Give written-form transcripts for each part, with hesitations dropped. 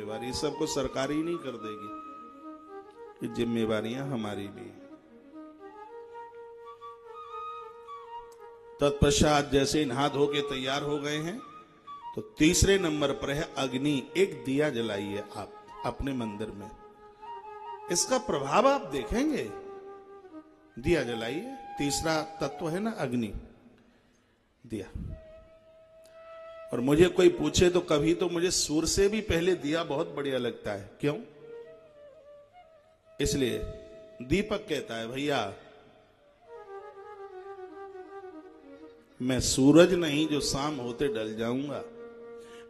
जिम्मेवारी, ये सबको सरकार ही नहीं कर देगी, ये जिम्मेवारियां हमारी भी। तत्पश्चात जैसे नहा धो के तैयार हो गए हैं तो तीसरे नंबर पर है अग्नि। एक दिया जलाइए आप अपने मंदिर में, इसका प्रभाव आप देखेंगे। दिया जलाइए, तीसरा तत्व है ना अग्नि, दिया। और मुझे कोई पूछे तो कभी तो मुझे सूर्य से भी पहले दिया बहुत बढ़िया लगता है। क्यों? इसलिए दीपक कहता है भैया मैं सूरज नहीं जो शाम होते ढल जाऊंगा,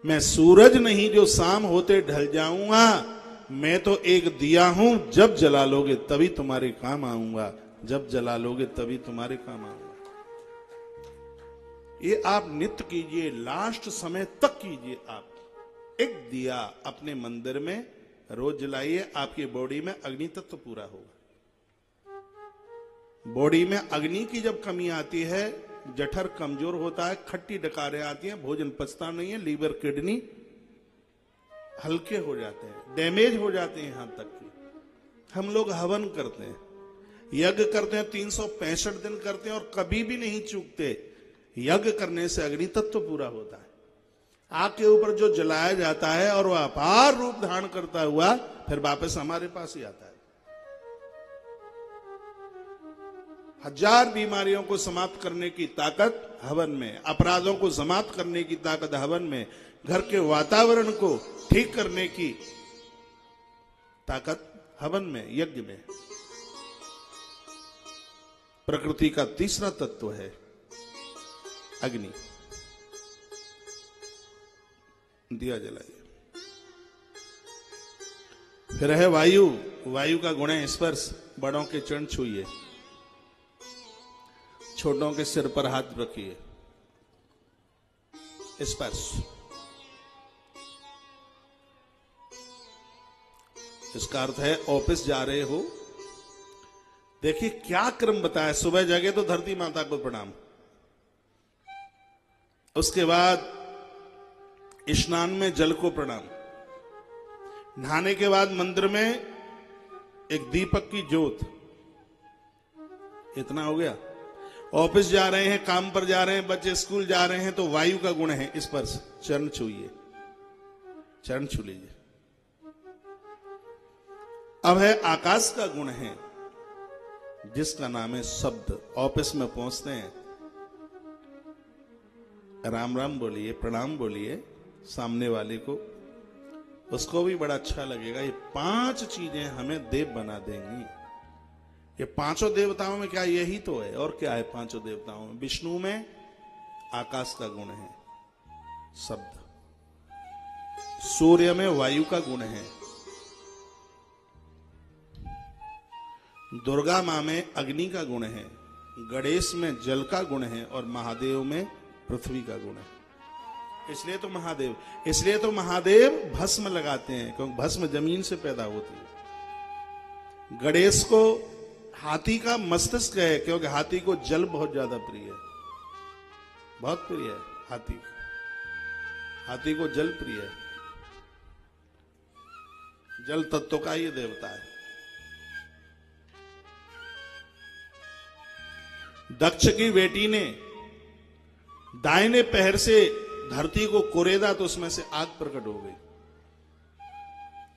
मैं सूरज नहीं जो शाम होते ढल जाऊंगा, मैं तो एक दिया हूं, जब जला लोगे तभी तुम्हारे काम आऊंगा, जब जला लोगे तभी तुम्हारे काम आऊंगा। ये आप नित्य कीजिए, लास्ट समय तक कीजिए। आप एक दिया अपने मंदिर में रोज जलाइए, आपकी बॉडी में अग्नि तत्व पूरा होगा। बॉडी में अग्नि की जब कमी आती है, जठर कमजोर होता है, खट्टी डकारें आती हैं, भोजन पचता नहीं है, लीवर किडनी हल्के हो जाते हैं, डैमेज हो जाते हैं। यहां तक कि हम लोग हवन करते हैं, यज्ञ करते हैं, 365 दिन करते हैं और कभी भी नहीं चूकते। यज्ञ करने से अग्नि तत्व पूरा होता है। आग के ऊपर जो जलाया जाता है और वह अपार रूप धारण करता हुआ फिर वापस हमारे पास ही आता है। हजार बीमारियों को समाप्त करने की ताकत हवन में, अपराधों को समाप्त करने की ताकत हवन में, घर के वातावरण को ठीक करने की ताकत हवन में, यज्ञ में। प्रकृति का तीसरा तत्व है अग्नि। दिया जलाइए। फिर है वायु। वायु का गुण है स्पर्श। बड़ों के चरण छूइए, छोटों के सिर पर हाथ रखिए, स्पर्श। इसका अर्थ है ऑफिस जा रहे हो, देखिए क्या क्रम बताया। सुबह जगे तो धरती माता को प्रणाम, उसके बाद स्नान में जल को प्रणाम, नहाने के बाद मंदिर में एक दीपक की ज्योत, इतना हो गया। ऑफिस जा रहे हैं, काम पर जा रहे हैं, बच्चे स्कूल जा रहे हैं, तो वायु का गुण है स्पर्श। चरण छूइए, चरण छू लीजिए। अब है आकाश का गुण है जिसका नाम है शब्द। ऑफिस में पहुंचते हैं, राम राम बोलिए, प्रणाम बोलिए सामने वाले को, उसको भी बड़ा अच्छा लगेगा। ये 5 चीजें हमें देव बना देंगी। ये 5 देवताओं में क्या यही तो है, और क्या है 5 देवताओं में? विष्णु में आकाश का गुण है शब्द, सूर्य में वायु का गुण है, दुर्गा मां में अग्नि का गुण है, गणेश में जल का गुण है और महादेव में पृथ्वी का गुण है। इसलिए तो महादेव भस्म लगाते हैं, क्योंकि भस्म जमीन से पैदा होती है। गणेश को हाथी का मस्तिष्क है, क्योंकि हाथी को जल बहुत ज्यादा प्रिय है, बहुत प्रिय है हाथी को जल प्रिय है। जल तत्व का ये देवता है। दक्ष की बेटी ने दाहिने पैर से धरती को कुरेदा तो उसमें से आग प्रकट हो गई।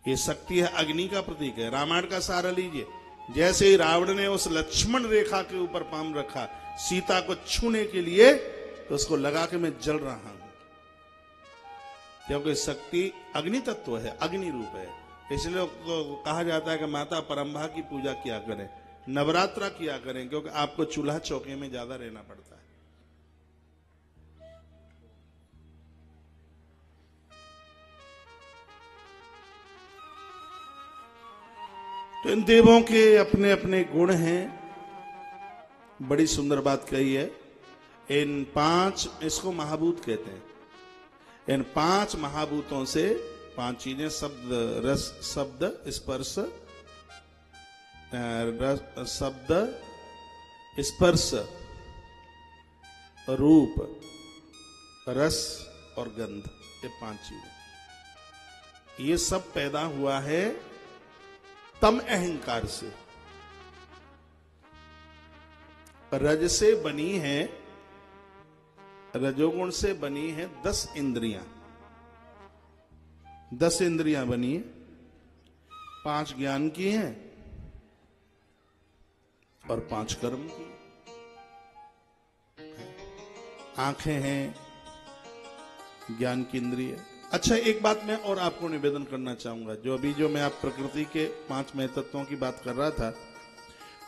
ये शक्ति है, अग्नि का प्रतीक है। रामायण का सहारा लीजिए। जैसे ही रावण ने उस लक्ष्मण रेखा के ऊपर पांव रखा सीता को छूने के लिए, तो उसको लगा के मैं जल रहा हूं, क्योंकि शक्ति अग्नि तत्व है, अग्नि रूप है। इसलिए कहा जाता है कि माता परंभा की पूजा किया करें, नवरात्रा किया करें, क्योंकि आपको चूल्हा चौके में ज्यादा रहना पड़ता है। तो इन देवों के अपने अपने गुण हैं। बड़ी सुंदर बात कही है। इन 5, इसको महाभूत कहते हैं। इन 5 महाभूतों से 5 चीजें, शब्द, रस, शब्द, स्पर्श, शब्द, स्पर्श, रूप, रस और गंध, ये 5 चीजें। ये सब पैदा हुआ है तम अहंकार से। रज से बनी है, रजोगुण से बनी है 10 इंद्रियां। 10 इंद्रियां बनी है, 5 ज्ञान की हैं और 5 कर्म की। आंखें हैं ज्ञान की इंद्रिय। अच्छा, एक बात मैं और आपको निवेदन करना चाहूंगा। जो मैं आप प्रकृति के 5 महतत्वों की बात कर रहा था,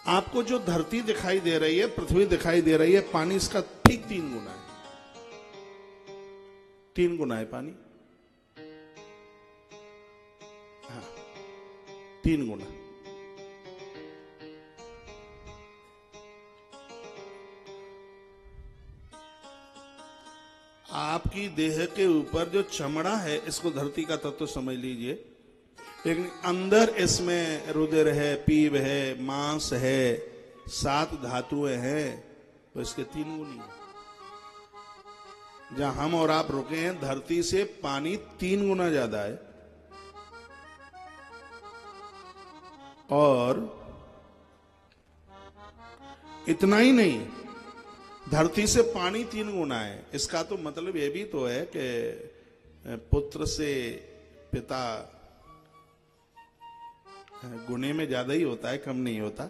आपको जो धरती दिखाई दे रही है, पृथ्वी दिखाई दे रही है, पानी इसका ठीक 3 गुना है। 3 गुना है पानी। हाँ, 3 गुना। आपकी देह के ऊपर जो चमड़ा है, इसको धरती का तत्व समझ लीजिए, लेकिन अंदर इसमें रुधिर है, पीव है, मांस है, 7 धातुएं हैं, तो इसके 3 गुनी है। जहां हम और आप रुके हैं, धरती से पानी 3 गुना ज्यादा है। और इतना ही नहीं, धरती से पानी 3 गुना है। इसका तो मतलब यह भी तो है कि पुत्र से पिता गुने में ज्यादा ही होता है, कम नहीं होता।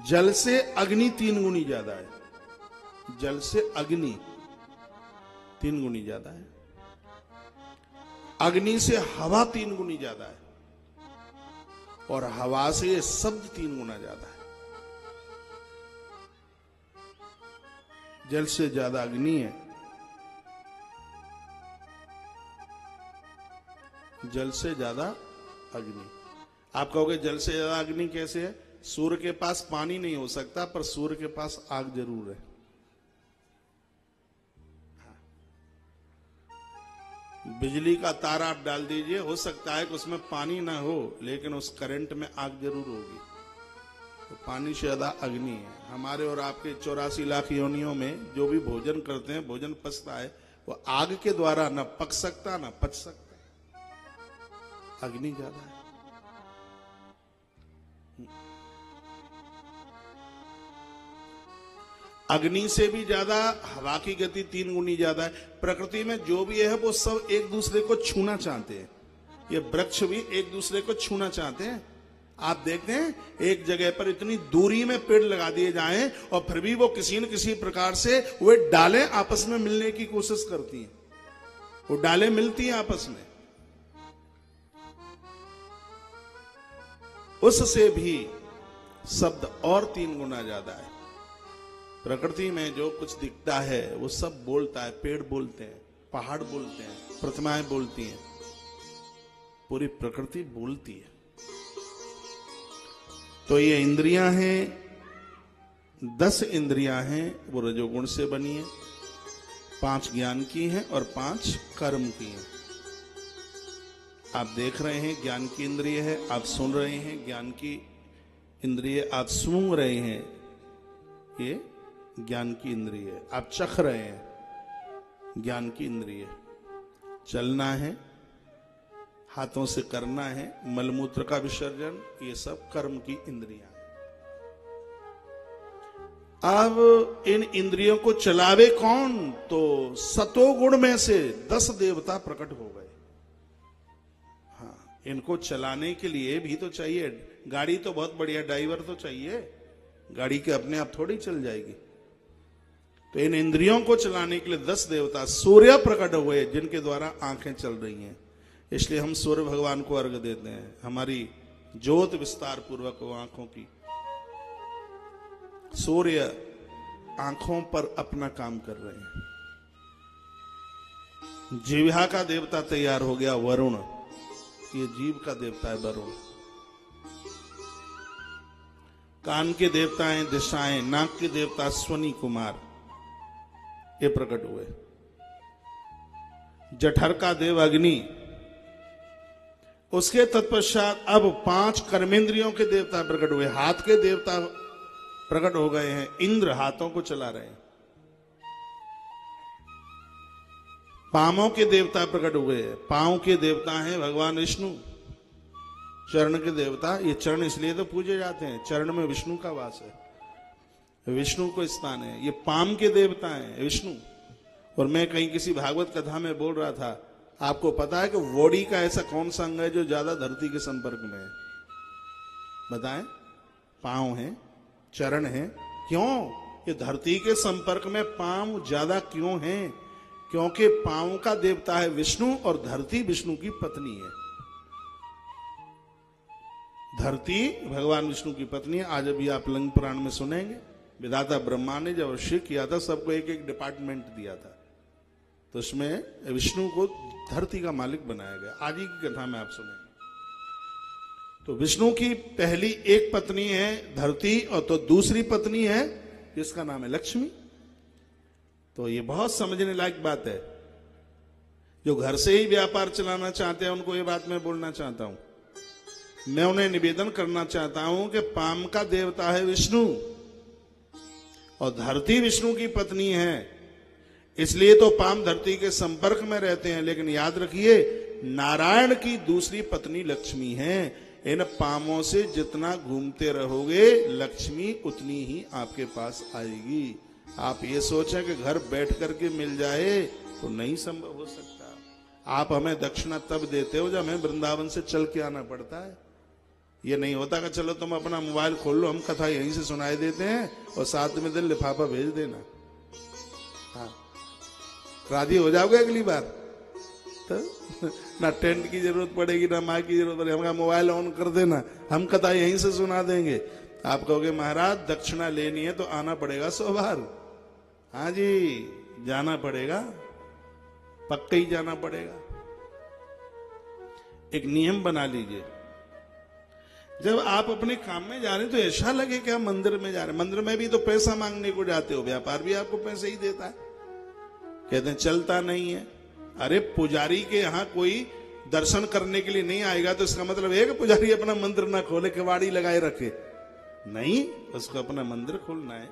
जल से अग्नि 3 गुनी ज्यादा है। जल से अग्नि 3 गुनी ज्यादा है। अग्नि से हवा 3 गुनी ज्यादा है। और हवा से शब्द 3 गुना ज्यादा है। जल से ज्यादा अग्नि है, जल से ज्यादा अग्नि। आप कहोगे जल से ज्यादा अग्नि कैसे है? सूर्य के पास पानी नहीं हो सकता, पर सूर्य के पास आग जरूर है। बिजली का तार आप डाल दीजिए, हो सकता है कि उसमें पानी ना हो, लेकिन उस करंट में आग जरूर होगी। तो पानी से ज्यादा अग्नि है। हमारे और आपके 84 लाख योनियों में जो भी भोजन करते हैं, भोजन पचता है, वो आग के द्वारा न पक सकता न पच सकता। अग्नि ज्यादा है। अग्नि से भी ज्यादा हवा की गति 3 गुनी ज्यादा है। प्रकृति में जो भी है वो सब एक दूसरे को छूना चाहते हैं। ये वृक्ष भी एक दूसरे को छूना चाहते हैं। आप देखते हैं एक जगह पर इतनी दूरी में पेड़ लगा दिए जाएं और फिर भी वो किसी न किसी प्रकार से वे डालें आपस में मिलने की कोशिश करती हैं। वो डालें मिलती हैं आपस में। उससे भी शब्द और 3 गुना ज्यादा है। प्रकृति में जो कुछ दिखता है वो सब बोलता है। पेड़ बोलते हैं, पहाड़ बोलते हैं, प्रतिमाएं बोलती हैं, पूरी प्रकृति बोलती है। तो ये इंद्रियां हैं, 10 इंद्रियां हैं, वो रजोगुण से बनी है। 5 ज्ञान की हैं और 5 कर्म की हैं। आप देख रहे हैं ज्ञान की इंद्रिय है, आप सुन रहे हैं ज्ञान की इंद्रिय, आप सूंघ रहे हैं, ये ज्ञान की इंद्रिय है। आप चख रहे हैं, ज्ञान की इंद्रिय। चलना है, हाथों से करना है, मलमूत्र का विसर्जन, ये सब कर्म की इंद्रियां हैं। अब इन इंद्रियों को चलावे कौन? तो सतोगुण में से 10 देवता प्रकट हो गए। हाँ, इनको चलाने के लिए भी तो चाहिए। गाड़ी तो बहुत बढ़िया, ड्राइवर तो चाहिए। गाड़ी के अपने आप थोड़ी चल जाएगी। तो इन इंद्रियों को चलाने के लिए 10 देवता सूर्य प्रकट हुए, जिनके द्वारा आंखें चल रही हैं। इसलिए हम सूर्य भगवान को अर्घ देते हैं। हमारी ज्योत विस्तार पूर्वक हो आंखों की। सूर्य आंखों पर अपना काम कर रहे हैं। जीवा का देवता तैयार हो गया वरुण, ये जीव का देवता है वरुण। कान के देवता हैं दिशाएं, नाक के देवता अश्वनी कुमार, ये प्रकट हुए। जठर का देव अग्नि, उसके तत्पश्चात अब 5 कर्मेंद्रियों के देवता प्रकट हुए। हाथ के देवता प्रकट हो गए हैं। इंद्र हाथों को चला रहे हैं। पांवों के देवता प्रकट हुए। पांव के देवता हैं भगवान विष्णु, चरण के देवता। ये चरण इसलिए तो पूजे जाते हैं, चरण में विष्णु का वास है, विष्णु को स्थान है। ये पाम के देवता हैं विष्णु। और मैं कहीं किसी भागवत कथा में बोल रहा था, आपको पता है कि बॉडी का ऐसा कौन सा अंग है जो ज्यादा धरती के संपर्क में है? बताएं। पांव है, चरण है। क्यों ये धरती के संपर्क में पांव ज्यादा क्यों हैं? क्योंकि पांव का देवता है विष्णु और धरती विष्णु की पत्नी है। धरती भगवान विष्णु की पत्नी है। आज अभी आप लिंग पुराण में सुनेंगे, विधाता ब्रह्मा ने जब सृष्टि किया था सबको एक एक डिपार्टमेंट दिया था, तो उसमें विष्णु को धरती का मालिक बनाया गया। आज ही की कथा में आप सुनेंगे। तो विष्णु की पहली एक पत्नी है धरती, और तो दूसरी पत्नी है जिसका नाम है लक्ष्मी। तो ये बहुत समझने लायक बात है। जो घर से ही व्यापार चलाना चाहते हैं उनको ये बात मैं बोलना चाहता हूं। मैं उन्हें निवेदन करना चाहता हूं कि पाम का देवता है विष्णु और धरती विष्णु की पत्नी है, इसलिए तो पाम धरती के संपर्क में रहते हैं। लेकिन याद रखिए, नारायण की दूसरी पत्नी लक्ष्मी है। इन पामों से जितना घूमते रहोगे लक्ष्मी उतनी ही आपके पास आएगी। आप ये सोचें कि घर बैठ करके मिल जाए तो नहीं संभव हो सकता। आप हमें दक्षिणा तब देते हो जब हमें वृंदावन से चल के आना पड़ता है। ये नहीं होता कि चलो तुम अपना मोबाइल खोल लो, हम कथा यहीं से सुनाई देते हैं और 7 दिन लिफाफा भेज देना। हाँ, राजी हो जाओगे अगली बार तो ना टेंट की जरूरत पड़ेगी ना माइक की जरूरत पड़ेगी। हमारा मोबाइल ऑन कर देना, हम कथा यहीं से सुना देंगे। आप कहोगे महाराज दक्षिणा लेनी है तो आना पड़ेगा 100 बार। हाँ जी, जाना पड़ेगा, पक्का ही जाना पड़ेगा। एक नियम बना लीजिए, जब आप अपने काम में जा रहे हैं तो ऐसा लगे कि आप मंदिर में जा रहे हैं। मंदिर में भी तो पैसा मांगने को जाते हो, व्यापार भी आपको पैसे ही देता है। कहते हैं चलता नहीं है। अरे पुजारी के यहां कोई दर्शन करने के लिए नहीं आएगा तो इसका मतलब है कि पुजारी अपना मंदिर ना खोले, किवाड़ी लगाए रखे? नहीं, उसको अपना मंदिर खोलना है,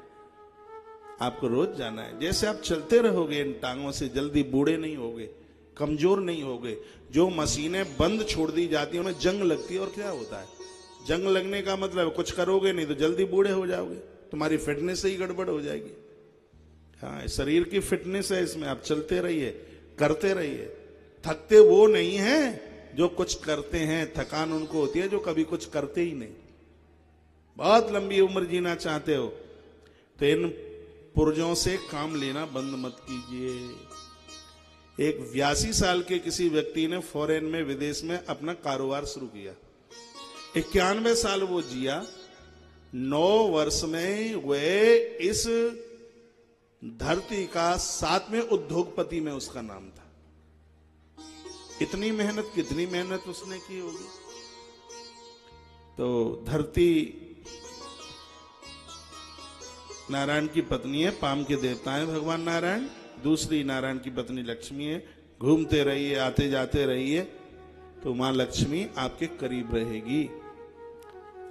आपको रोज जाना है। जैसे आप चलते रहोगे इन टांगों से जल्दी बूढ़े नहीं होगे, कमजोर नहीं होगे। जो मशीनें बंद छोड़ दी जाती है उन्हें जंग लगती है, और क्या होता है जंग लगने का मतलब कुछ करोगे नहीं तो जल्दी बूढ़े हो जाओगे, तुम्हारी फिटनेस ही गड़बड़ हो जाएगी। हाँ, शरीर की फिटनेस है इसमें। आप चलते रहिए, करते रहिए। थकते वो नहीं है जो कुछ करते हैं, थकान उनको होती है जो कभी कुछ करते ही नहीं। बहुत लंबी उम्र जीना चाहते हो तो इन पुर्जों से काम लेना बंद मत कीजिए। एक 82 साल के किसी व्यक्ति ने फॉरेन में, विदेश में अपना कारोबार शुरू किया। 91 साल वो जिया। 9 वर्ष में वे इस धरती का 7वें उद्योगपति में उसका नाम था। इतनी मेहनत, कितनी मेहनत उसने की होगी। तो धरती नारायण की पत्नी है, पाम के देवता है भगवान नारायण। दूसरी नारायण की पत्नी लक्ष्मी है। घूमते रहिए, आते जाते रहिए तो मां लक्ष्मी आपके करीब रहेगी,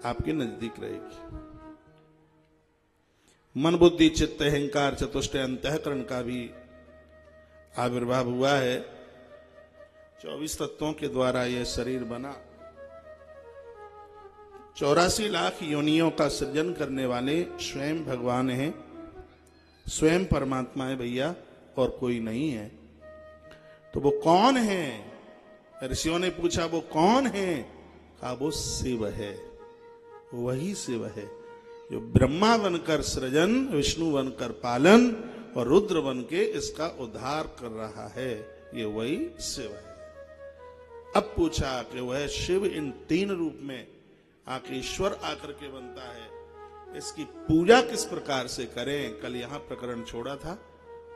आपके नजदीक रहेगी। मन बुद्धि चित्त अहंकार चतुष्टय अंतःकरण का भी आविर्भाव हुआ है। 24 तत्वों के द्वारा यह शरीर बना। 84 लाख योनियों का सृजन करने वाले स्वयं भगवान हैं, स्वयं परमात्मा है भैया, और कोई नहीं है। तो वो कौन है? ऋषियों ने पूछा वो कौन है? कहा वो शिव है। वही शिव है जो ब्रह्मा बनकर सृजन, विष्णु बनकर पालन और रुद्र बन के इसका उद्धार कर रहा है। ये वही शिव है। अब पूछा कि वह शिव इन 3 रूप में आके ईश्वर आकर के बनता है, इसकी पूजा किस प्रकार से करें, कल यहां प्रकरण छोड़ा था।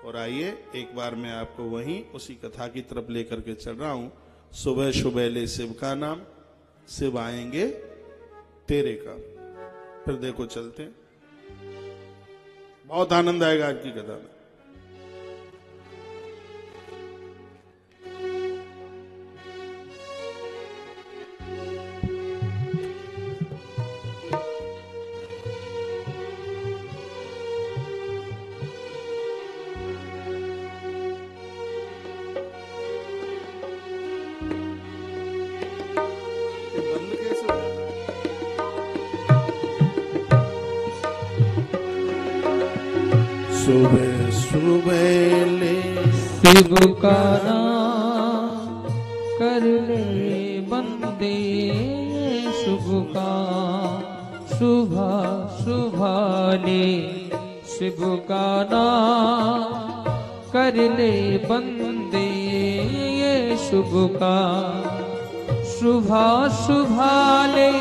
और आइए एक बार मैं आपको वहीं उसी कथा की तरफ लेकर के चल रहा हूं। सुबह सुबह ले शिव का नाम, शिव आएंगे तेरे काम। फिर देखो चलते हैं, बहुत आनंद आएगा आज की कथा में। सुबह सुबह ले शिव का नाम कर ले बंदे, शुभ का सुबह सुबह ले शिव का नाम कर ले बंदे, ये शुभ का सुबह सुबह ले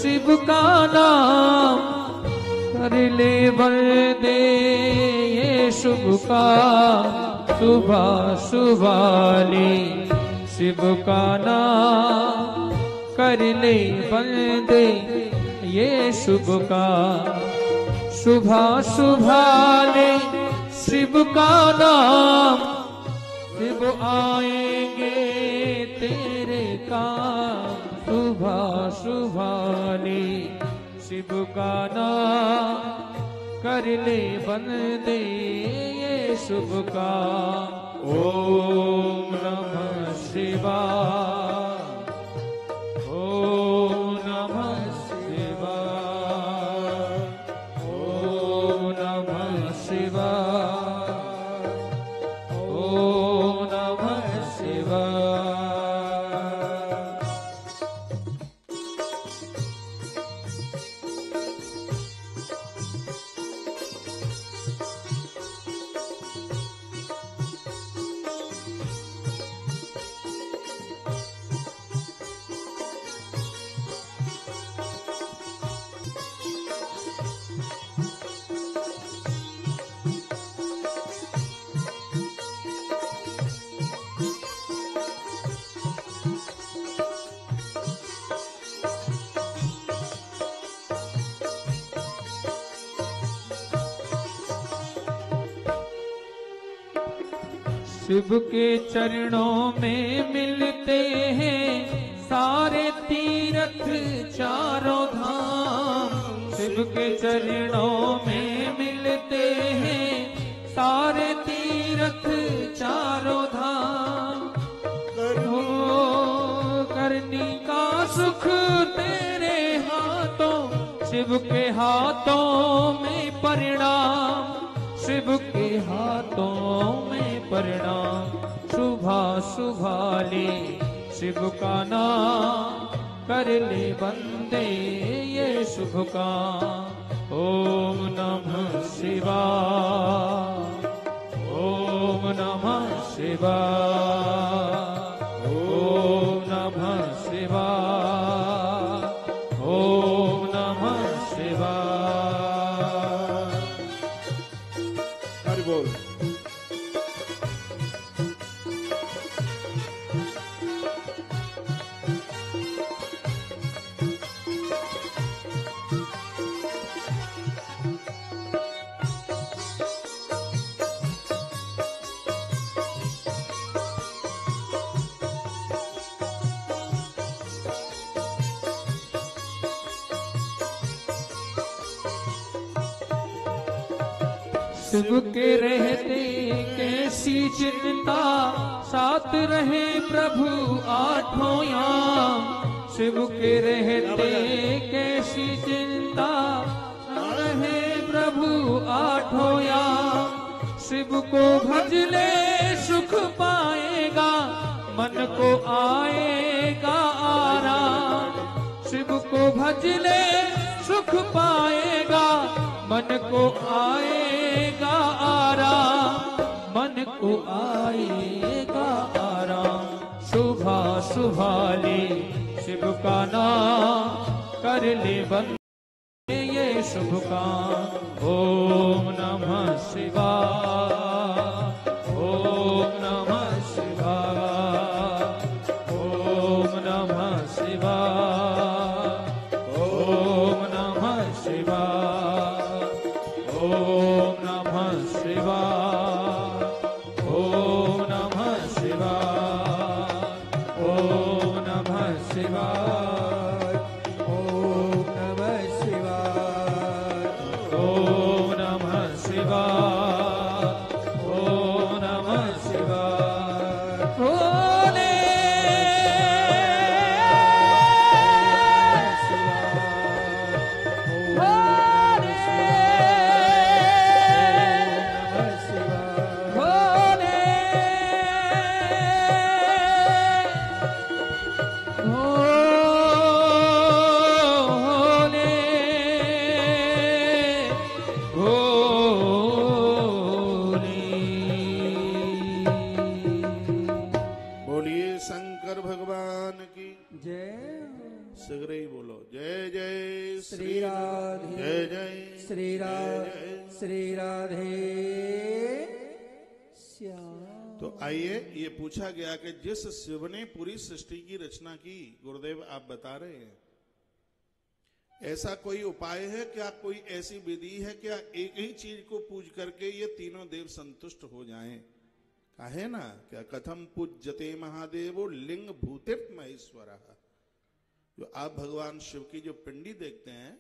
शिव का नाम कर ले बंदे, ये शुभ का सुबह सुबह ले शिव का नाम कर ले बंदे, ये शुभ का सुबह सुबह ले शिव का नाम, शिव आएंगे तेरे काम, सुबह सुबह ले शिव का नाम कर ले बंदे, ये शुभ का। ओम नमः शिवाय, ओम नमः शिवाय, ओम नमः शिवाय, ओम नमः शिवाय। शिव के चरणों में मिलते हैं सारे तीर्थ चारों धाम, शिव के चरणों में मिलते हैं सारे तीर्थ चारों धाम। करनी का सुख तेरे हाथों, शिव के हाथों में परिणाम, शिव के हाथों में परिणाम। सुबह सुबह ले शिव का नाम कर ले बंदे, ये शुभ काम। ओम नमः शिवाय, ओम नमः शिवाय, ओम नमः शिवाय, ओम नमः शिवाय। हरि बोल। शिव के रहते कैसी चिंता, साथ रहे प्रभु आठों याम। शिव के रहते कैसी चिंता, रहे प्रभु आठों याम। शिव को भज ले सुख पाएगा, मन को आएगा आराम। शिव को भज ले सुख पाएगा, मन को आएगा आराम, मन को आएगा आराम। सुबह सुबह ले शिव का नाम कर ले बंदे, ये शुभ काम। ओम नमः शिवाय, ओम नमः शिवाय, ओम नमः शिवाय, ओम नमः शिवाय, ओम नमः शिवाय, ओम नमः शिवाय, ओम नमः शिवाय, ओम नमः शिवाय, ओम नमः शिवाय, ओम नमः शिवाय। भोले भोले भगवान की जय। शीघ्र ही बोलो जय जय श्री राधे जय जय श्री राधे श्री राधे श्याम। तो आइए, ये पूछा गया कि जिस शिव ने पूरी सृष्टि की रचना की, गुरुदेव आप बता रहे हैं, ऐसा कोई उपाय है क्या, कोई ऐसी विधि है क्या, एक ही चीज को पूज करके ये तीनों देव संतुष्ट हो जाएं? कहे ना क्या, कथम पूज्यते महादेवो लिंग भूतिर्थ महेश्वर। जो आप भगवान शिव की जो पिंडी देखते हैं,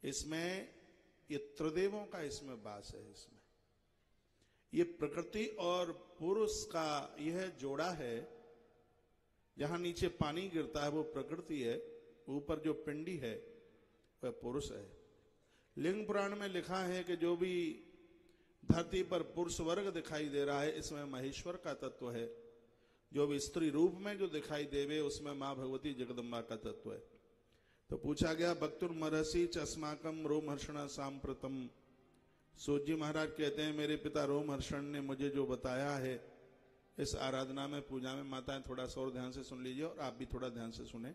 इसमें ये त्रिदेवों का इसमें वास है। इसमें ये प्रकृति और पुरुष का यह जोड़ा है। जहां नीचे पानी गिरता है वो प्रकृति है, ऊपर जो पिंडी है वह पुरुष है। लिंग पुराण में लिखा है कि जो भी धरती पर पुरुष वर्ग दिखाई दे रहा है, इसमें महेश्वर का तत्व है। जो भी स्त्री रूप में जो दिखाई देवे, उसमें मां भगवती जगदम्बा का तत्व है। तो पूछा गया, भक्तुर्मर्हसि च अस्माकं रोमहर्षण सांप्रतम। सूत जी महाराज कहते हैं, मेरे पिता रोमहर्षण ने मुझे जो बताया है इस आराधना में, पूजा में, माताएं थोड़ा सा और ध्यान से सुन लीजिए और आप भी थोड़ा ध्यान से सुने।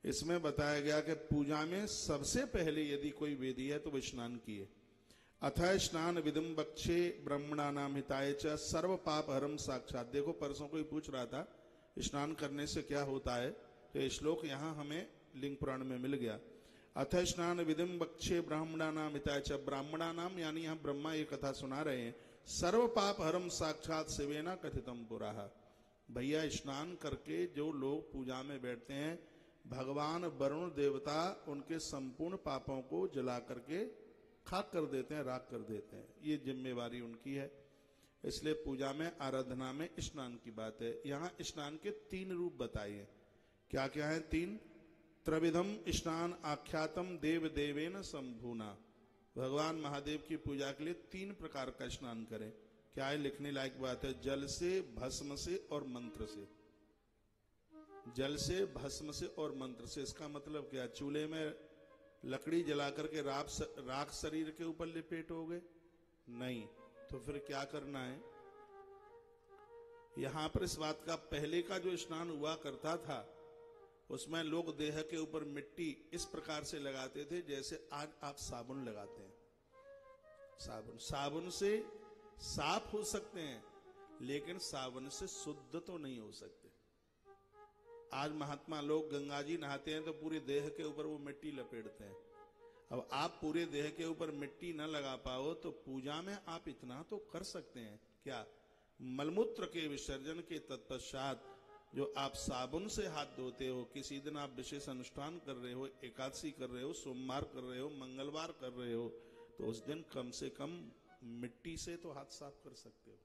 इसमें बताया गया कि पूजा में सबसे पहले यदि कोई वेदी है तो वो स्नान किए। अथय स्नान विदम बक्षे ब्रह्मणा नाम हिताय च सर्व पाप हरम साक्षात। देखो, परसों कोई पूछ रहा था स्नान करने से क्या होता है, तो ये श्लोक यहाँ हमें लिंग पुराण में मिल गया। अथय स्नान विदम बक्षे ब्राह्मणा नाम हिताय च, ब्राह्मणा नाम यानी यहाँ ब्रह्मा ये कथा सुना रहे हैं। सर्व पाप हरम साक्षात शिवेना कथितम पुराः। भैया स्नान करके जो लोग पूजा में बैठते हैं, भगवान वरुण देवता उनके संपूर्ण पापों को जला करके खाक कर देते हैं, राख कर देते हैं। ये जिम्मेवारी उनकी है। इसलिए पूजा में, आराधना में स्नान की बात है। यहाँ स्नान के 3 रूप बताइए। क्या क्या है? 3। त्रिविधम स्नान आख्यातम देव देवेन संभूना। भगवान महादेव की पूजा के लिए 3 प्रकार का स्नान करें। क्या है? लिखने लायक बात है। जल से, भस्म से और मंत्र से। जल से, भस्म से और मंत्र से। इसका मतलब क्या? चूल्हे में लकड़ी जला करके राख शरीर के ऊपर लिपेटोगे? नहीं। तो फिर क्या करना है? यहां पर इस बात का, पहले का जो स्नान हुआ करता था उसमें लोग देह के ऊपर मिट्टी इस प्रकार से लगाते थे जैसे आज आप साबुन लगाते हैं। साबुन से साफ हो सकते हैं, लेकिन साबुन से शुद्ध तो नहीं हो सकते। आज महात्मा लोग गंगा जी नहाते हैं तो पूरे देह के ऊपर वो मिट्टी लपेटते हैं। अब आप पूरे देह के ऊपर मिट्टी न लगा पाओ तो पूजा में आप इतना तो कर सकते हैं। क्या? मलमूत्र के विसर्जन के तत्पश्चात जो आप साबुन से हाथ धोते हो, किसी दिन आप विशेष अनुष्ठान कर रहे हो, एकादशी कर रहे हो, सोमवार कर रहे हो, मंगलवार कर रहे हो, तो उस दिन कम से कम मिट्टी से तो हाथ साफ कर सकते हो।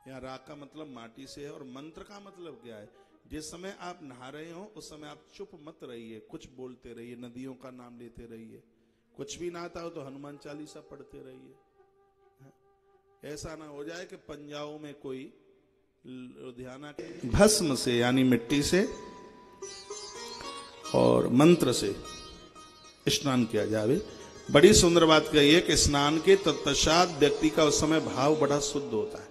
यहाँ राख का मतलब माटी से है। और मंत्र का मतलब क्या है? जिस समय आप नहा रहे हो उस समय आप चुप मत रहिए, कुछ बोलते रहिए, नदियों का नाम लेते रहिए। कुछ भी ना आता हो तो हनुमान चालीसा पढ़ते रहिए। ऐसा ना हो जाए कि पंजाब में कोई लुधियाना के भस्म से यानी मिट्टी से और मंत्र से स्नान किया जाए। बड़ी सुंदर बात कही है कि स्नान के तत्पश्चात व्यक्ति का उस समय भाव बड़ा शुद्ध होता है।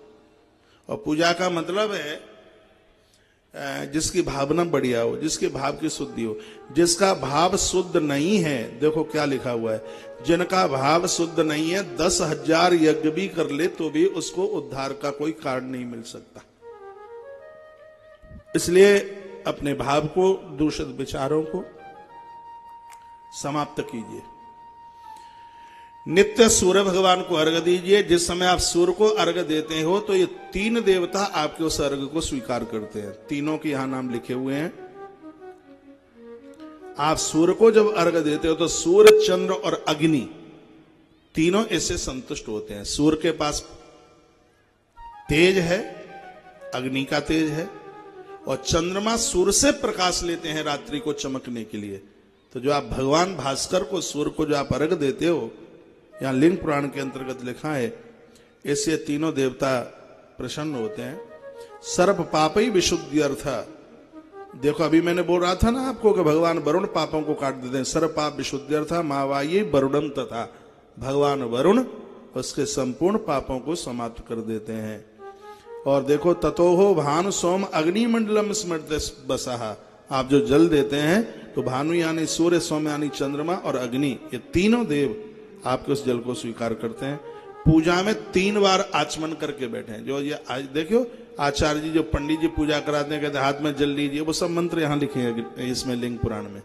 और पूजा का मतलब है जिसकी भावना बढ़िया हो, जिसके भाव की शुद्धि हो। जिसका भाव शुद्ध नहीं है, देखो क्या लिखा हुआ है, जिनका भाव शुद्ध नहीं है 10,000 यज्ञ भी कर ले तो भी उसको उद्धार का कोई कारण नहीं मिल सकता। इसलिए अपने भाव को, दूषित विचारों को समाप्त कीजिए। नित्य सूर्य भगवान को अर्घ दीजिए। जिस समय आप सूर्य को अर्घ देते हो तो ये 3 देवता आपके उस अर्घ को स्वीकार करते हैं। तीनों के यहां नाम लिखे हुए हैं। आप सूर्य को जब अर्घ देते हो तो सूर्य, चंद्र और अग्नि तीनों इससे संतुष्ट होते हैं। सूर्य के पास तेज है, अग्नि का तेज है, और चंद्रमा सूर्य से प्रकाश लेते हैं रात्रि को चमकने के लिए। तो जो आप भगवान भास्कर को, सूर्य को जो आप अर्घ देते हो, यहां लिंग पुराण के अंतर्गत लिखा है, इससे तीनों देवता प्रसन्न होते हैं। सर्व पापई विशुद्धि अर्थ। देखो अभी मैंने बोल रहा था ना आपको कि भगवान वरुण पापों को काट देते हैं। सर्व पाप विशुद्धि अर्थ मावाई वरुणम तथा। भगवान वरुण उसके संपूर्ण पापों को समाप्त कर देते हैं। और देखो ततोहो भानु सोम अग्निमंडलम स्मृत बसहा, आप जो जल देते हैं तो भानु यानी सूर्य, सोम यानी चंद्रमा और अग्नि, ये तीनों देव आपके उस जल को स्वीकार करते हैं। पूजा में 3 बार आचमन करके बैठे हैं। जो ये आज देखियो आचार्य जी जो पंडित जी पूजा कराते हैं, कहते हैं हाथ में जल लीजिए, वो सब मंत्र यहाँ लिखे हैं इसमें लिंग पुराण में।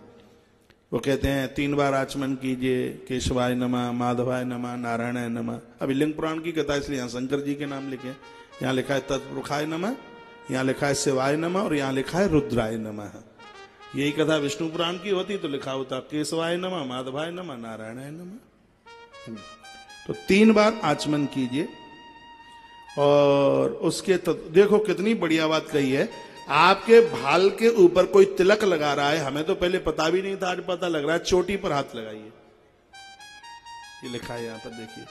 वो कहते हैं 3 बार आचमन कीजिए, केशवाय नमः, माधवाय नमः, नारायणाय नमः। अभी लिंग पुराण की कथा, इसलिए यहाँ शंकर जी के नाम लिखे। यहाँ लिखा है तत्पुरुषाय नमः, यहाँ लिखा है शिवाय नमः और यहाँ लिखा है रुद्राय नमः। यही कथा विष्णु पुराण की होती तो लिखा होता केशवाय नमः, माधवाय नमः, नारायणाय नमः। तो 3 बार आचमन कीजिए। और उसके देखो कितनी बढ़िया बात कही है, आपके भाल के ऊपर कोई तिलक लगा रहा है, हमें तो पहले पता भी नहीं था, आज पता लग रहा है, चोटी पर हाथ लगाइए। ये लिखा है यहां पर, देखिए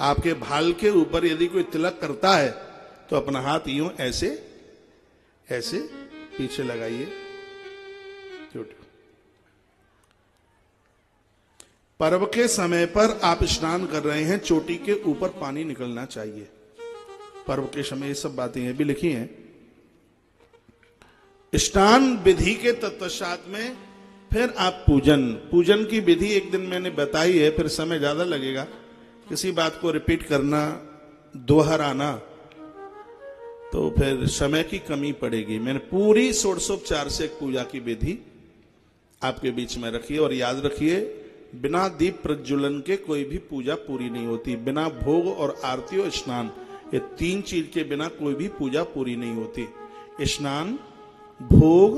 आपके भाल के ऊपर यदि कोई तिलक करता है तो अपना हाथ यूं ऐसे ऐसे पीछे लगाइए। पर्व के समय पर आप स्नान कर रहे हैं, चोटी के ऊपर पानी निकलना चाहिए। पर्व के समय ये सब बातें भी लिखी हैं। स्नान विधि के तत्पश्चात में फिर आप पूजन की विधि एक दिन मैंने बताई है, फिर समय ज्यादा लगेगा, किसी बात को रिपीट करना, दोहराना तो फिर समय की कमी पड़ेगी। मैंने पूरी षोडशोपचार से एक पूजा की विधि आपके बीच में रखी है। और याद रखिए, बिना दीप प्रज्वलन के कोई भी पूजा पूरी नहीं होती। बिना भोग और आरती और स्नान, ये 3 चीज के बिना कोई भी पूजा पूरी नहीं होती। स्नान, भोग,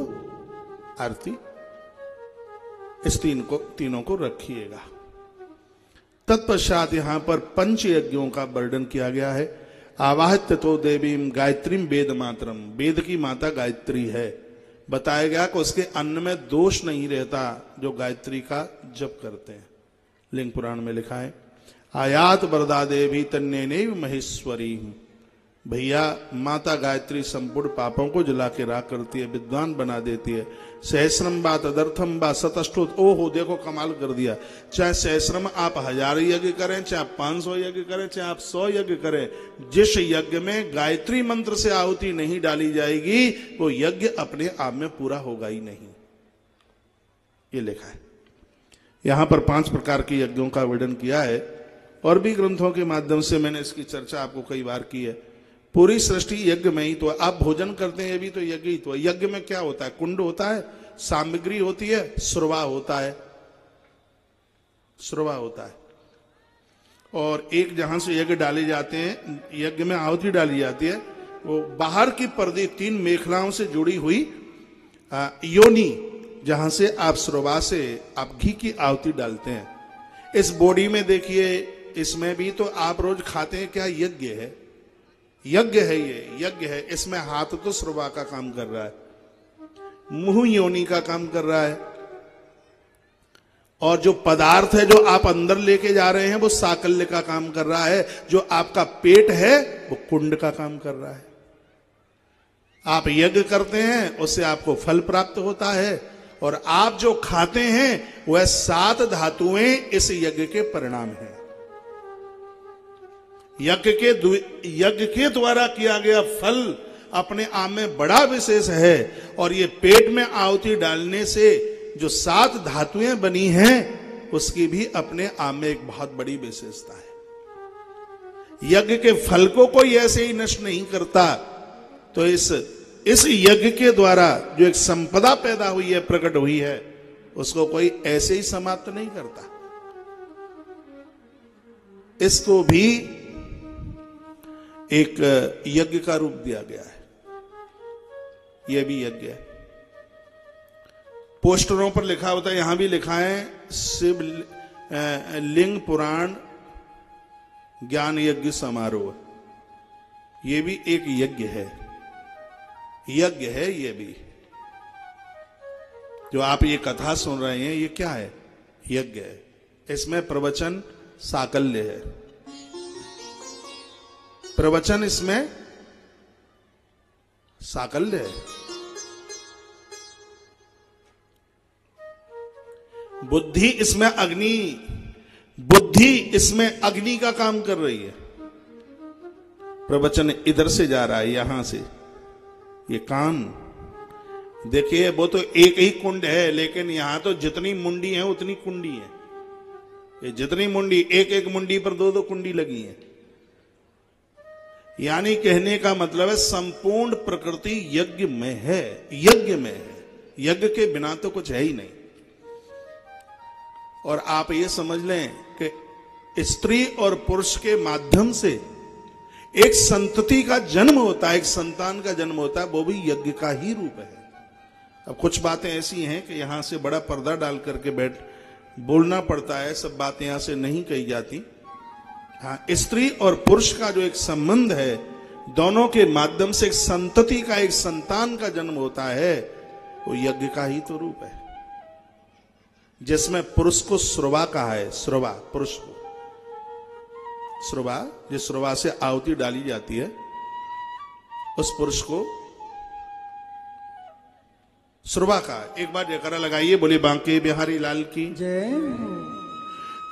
आरती, इस तीनों को रखिएगा। तत्पश्चात यहां पर 5 यज्ञों का वर्णन किया गया है। आवाहित तो देवीम गायत्रीम वेद मातरम, वेद की माता गायत्री है। बताया गया कि उसके अन्न में दोष नहीं रहता जो गायत्री का जप करते हैं। लिंग पुराण में लिखा है आयात वरदा देवी तन्ने महेश्वरी। भैया माता गायत्री संपूर्ण पापों को जला के राख करती है, विद्वान बना देती है। सहस्रम बा तदर्थम बा सतष्टोत, ओहो देखो कमाल कर दिया। चाहे सहस्रम आप 1000 यज्ञ करें, चाहे आप 500 यज्ञ करें, चाहे आप 100 यज्ञ करें, जिस यज्ञ में गायत्री मंत्र से आहुति नहीं डाली जाएगी वो यज्ञ अपने आप में पूरा होगा ही नहीं। ये लिखा है यहां पर 5 प्रकार के यज्ञों का वर्णन किया है। और भी ग्रंथों के माध्यम से मैंने इसकी चर्चा आपको कई बार की है। पूरी सृष्टि यज्ञ में ही तो, आप भोजन करते हैं ये भी तो यज्ञ ही तो है। यज्ञ में क्या होता है? कुंड होता है, सामग्री होती है, सुरवा होता है, सुरवा होता है। और एक जहां से यज्ञ डाले जाते हैं, यज्ञ में आहुति डाली जाती है, वो बाहर की पर्दे 3 मेखलाओं से जुड़ी हुई योनि, जहां से आप सुरवा से आप घी की आहुति डालते हैं। इस बॉडी में देखिए, इसमें भी तो आप रोज खाते हैं, क्या यज्ञ है? यज्ञ है, ये यज्ञ है। इसमें हाथ तो सुरवा का काम कर रहा है, मुंह योनि का काम कर रहा है, और जो पदार्थ है जो आप अंदर लेके जा रहे हैं वो साकल्य का काम कर रहा है। जो आपका पेट है वो कुंड का काम कर रहा है। आप यज्ञ करते हैं, उससे आपको फल प्राप्त होता है, और आप जो खाते हैं वह 7 धातुएं इस यज्ञ के परिणाम हैं। यज्ञ के द्वारा किया गया फल अपने आप में बड़ा विशेष है। और ये पेट में आहुति डालने से जो 7 धातुएं बनी हैं उसकी भी अपने आप में एक बहुत बड़ी विशेषता है। यज्ञ के फल को कोई ऐसे ही नष्ट नहीं करता। तो इस यज्ञ के द्वारा जो एक संपदा पैदा हुई है, प्रकट हुई है, उसको कोई ऐसे ही समाप्त नहीं करता। इसको भी एक यज्ञ का रूप दिया गया है। यह भी यज्ञ है। पोस्टरों पर लिखा होता है, यहां भी लिखा है शिव लिंग पुराण ज्ञान यज्ञ समारोह। यह भी एक यज्ञ है, यज्ञ है। ये भी जो आप ये कथा सुन रहे हैं, ये क्या है? यज्ञ है। इसमें प्रवचन साकल्य है, प्रवचन इसमें साकल्य है। बुद्धि इसमें अग्नि, बुद्धि बुद्धि इसमें अग्नि का काम कर रही है। प्रवचन इधर से जा रहा है, यहां से। ये कान देखिए, वो तो एक ही कुंड है, लेकिन यहां तो जितनी मुंडी है उतनी कुंडी है। ये जितनी मुंडी, एक एक मुंडी पर दो दो कुंडी लगी है। यानी कहने का मतलब है संपूर्ण प्रकृति यज्ञ में है, यज्ञ में है। यज्ञ के बिना तो कुछ है ही नहीं। और आप ये समझ लें कि स्त्री और पुरुष के माध्यम से एक संतति का जन्म होता है, एक संतान का जन्म होता है, वो भी यज्ञ का ही रूप है। अब कुछ बातें ऐसी हैं कि यहां से बड़ा पर्दा डाल करके बोलना पड़ता है, सब बातें यहां से नहीं कही जाती। हाँ, स्त्री और पुरुष का जो एक संबंध है, दोनों के माध्यम से एक संतति का, एक संतान का जन्म होता है, वो यज्ञ का ही तो रूप है। जिसमें पुरुष को श्रवा कहा है, श्रवा, पुरुष को श्रवा, जिस श्रवा से आहुति डाली जाती है, उस पुरुष को श्रवा का। एक बार जयकारा लगाइए, बोले बांके बिहारी लाल की जय।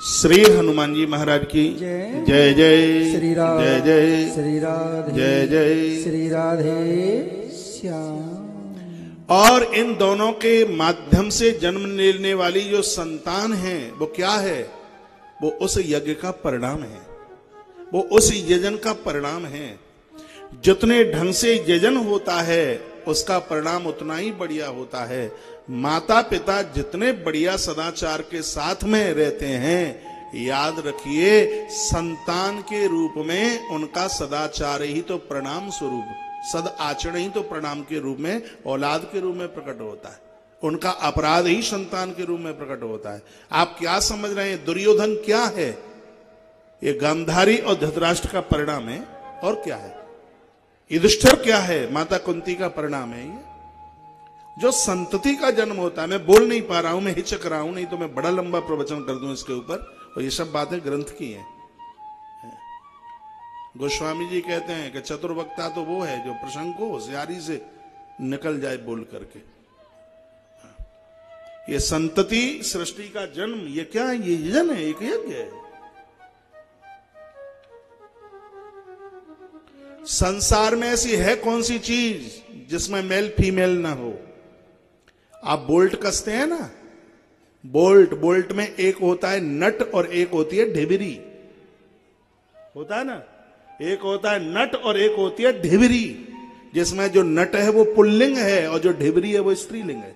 श्री हनुमान जी महाराज की जय। जय जय श्री राम, जय जय श्री राधे, जय जय। श्री राधे श्याम। और इन दोनों के माध्यम से जन्म लेने वाली जो संतान है, वो क्या है? वो उस यज्ञ का परिणाम है, वो उस यजन का परिणाम है। जितने ढंग से यजन होता है, उसका परिणाम उतना ही बढ़िया होता है। माता पिता जितने बढ़िया सदाचार के साथ में रहते हैं, याद रखिए, संतान के रूप में उनका सदाचार ही तो प्रणाम स्वरूप, सद आचरण ही तो प्रणाम के रूप में, औलाद के रूप में प्रकट होता है। उनका अपराध ही संतान के रूप में प्रकट होता है। आप क्या समझ रहे हैं? दुर्योधन क्या है? ये गांधारी और धृतराष्ट्र का परिणाम है। और क्या है? युधिष्ठिर क्या है? माता कुंती का परिणाम है। ये जो संतति का जन्म होता है, मैं बोल नहीं पा रहा हूं, मैं हिचक रहा हूं, नहीं तो मैं बड़ा लंबा प्रवचन कर दूं इसके ऊपर। और ये सब बातें ग्रंथ की हैं। गोस्वामी जी कहते हैं कि चतुर्वक्ता तो वो है जो प्रसंग को होशियारी से निकल जाए बोल करके। ये संतति, सृष्टि का जन्म, ये क्या है? ये यजन है, एक यज्ञ है। संसार में ऐसी है कौन सी चीज जिसमें मेल फीमेल ना हो? आप बोल्ट कसते हैं ना, बोल्ट में एक होता है नट और एक होती है ढिबरी, होता है ना। एक होता है नट और एक होती है ढिबरी, जिसमें जो नट है वो पुल्लिंग है और जो ढिबरी है वो स्त्रीलिंग है।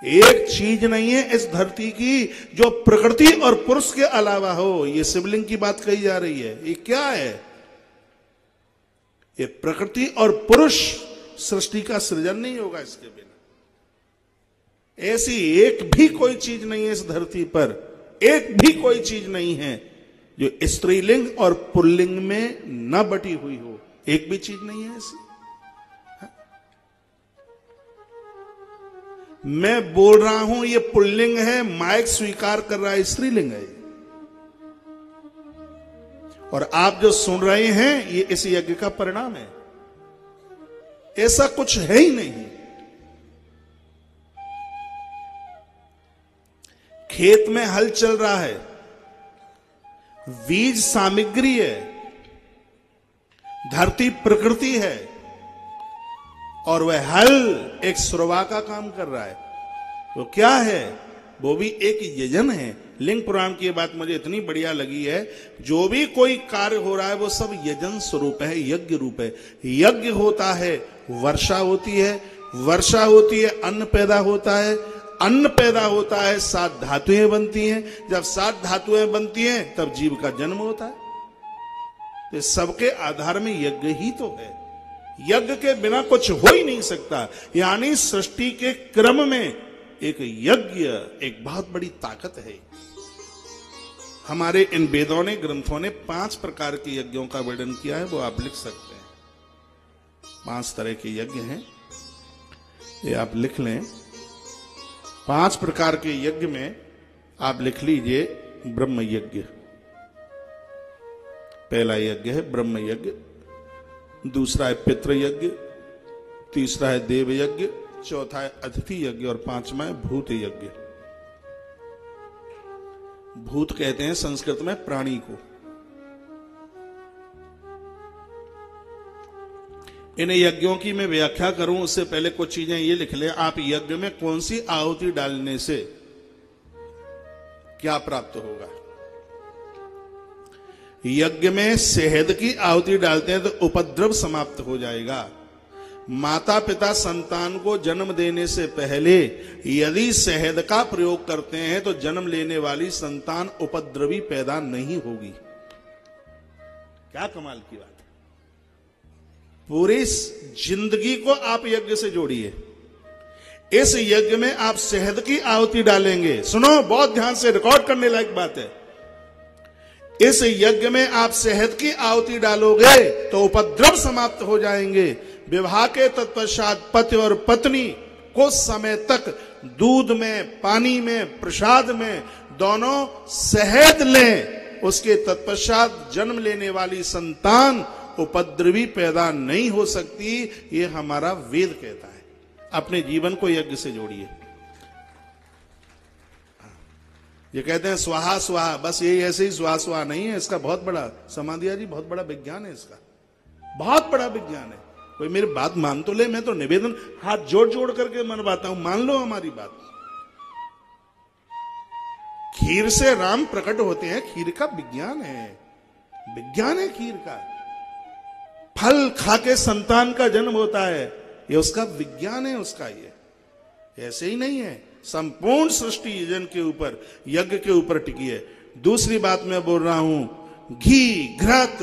एक चीज नहीं है इस धरती की जो प्रकृति और पुरुष के अलावा हो। ये शिवलिंग की बात कही जा रही है, ये क्या है? ये प्रकृति और पुरुष, सृष्टि का सृजन नहीं होगा इसके बिना। ऐसी एक भी कोई चीज नहीं है इस धरती पर, एक भी कोई चीज नहीं है जो स्त्रीलिंग और पुल्लिंग में न बटी हुई हो। एक भी चीज नहीं है ऐसी। मैं बोल रहा हूं ये पुल्लिंग है, माइक स्वीकार कर रहा है स्त्रीलिंग है। और आप जो सुन रहे हैं ये इस यज्ञ का परिणाम है। ऐसा कुछ है ही नहीं। खेत में हल चल रहा है, बीज सामग्री है, धरती प्रकृति है, और वह हल एक श्रवा का काम कर रहा है। वो क्या है? वो भी एक यजन है। लिंग पुराण की बात मुझे इतनी बढ़िया लगी है, जो भी कोई कार्य हो रहा है वो सब यजन स्वरूप है, यज्ञ रूप है। यज्ञ होता है, वर्षा होती है, वर्षा होती है, अन्न पैदा होता है, अन्न पैदा होता है, 7 धातुएं बनती हैं। जब 7 धातुएं बनती हैं तब जीव का जन्म होता है। तो सबके आधार में यज्ञ ही तो है। यज्ञ के बिना कुछ हो ही नहीं सकता। यानी सृष्टि के क्रम में एक यज्ञ एक बहुत बड़ी ताकत है। हमारे इन वेदों ने, ग्रंथों ने 5 प्रकार के यज्ञों का वर्णन किया है, वो आप लिख सकते हैं। 5 तरह के यज्ञ हैं, ये आप लिख लें। 5 प्रकार के यज्ञ में आप लिख लीजिए ब्रह्म यज्ञ। पहला यज्ञ है ब्रह्म यज्ञ, दूसरा है पितृ यज्ञ, तीसरा है देव यज्ञ, चौथा है अतिथि यज्ञ और 5वां है भूत यज्ञ। भूत कहते हैं संस्कृत में प्राणी को। इन यज्ञों की मैं व्याख्या करूं उससे पहले कुछ चीजें ये लिख लें। आप यज्ञ में कौन सी आहुति डालने से क्या प्राप्त होगा। यज्ञ में शहद की आहुति डालते हैं तो उपद्रव समाप्त हो जाएगा। माता पिता संतान को जन्म देने से पहले यदि शहद का प्रयोग करते हैं तो जन्म लेने वाली संतान उपद्रवी पैदा नहीं होगी। क्या कमाल की बात है। पूरी जिंदगी को आप यज्ञ से जोड़िए। इस यज्ञ में आप शहद की आहुति डालेंगे। सुनो, बहुत ध्यान से, रिकॉर्ड करने लायक बात है। इस यज्ञ में आप शहद की आहुति डालोगे तो उपद्रव समाप्त हो जाएंगे। विवाह के तत्पश्चात पति और पत्नी कुछ समय तक दूध में, पानी में, प्रसाद में दोनों शहद लें। उसके तत्पश्चात जन्म लेने वाली संतान उपद्रवी पैदा नहीं हो सकती। ये हमारा वेद कहता है। अपने जीवन को यज्ञ से जोड़िए। ये कहते हैं स्वाहा स्वाहा, बस ये ऐसे ही स्वाहा स्वाहा नहीं है। इसका बहुत बड़ा, समाधिया जी, बहुत बड़ा विज्ञान है। इसका बहुत बड़ा विज्ञान है। कोई मेरी बात मान तो ले। मैं तो निवेदन हाथ जोड़ जोड़ करके मनवाता हूं, मान लो हमारी बात। खीर से राम प्रकट होते हैं। खीर का विज्ञान है, विज्ञान है खीर का। फल खा के संतान का जन्म होता है, ये उसका विज्ञान है। उसका ये ऐसे ही नहीं है। संपूर्ण सृष्टि यजन के ऊपर, यज्ञ के ऊपर टिकी है। दूसरी बात मैं बोल रहा हूं, घी घृत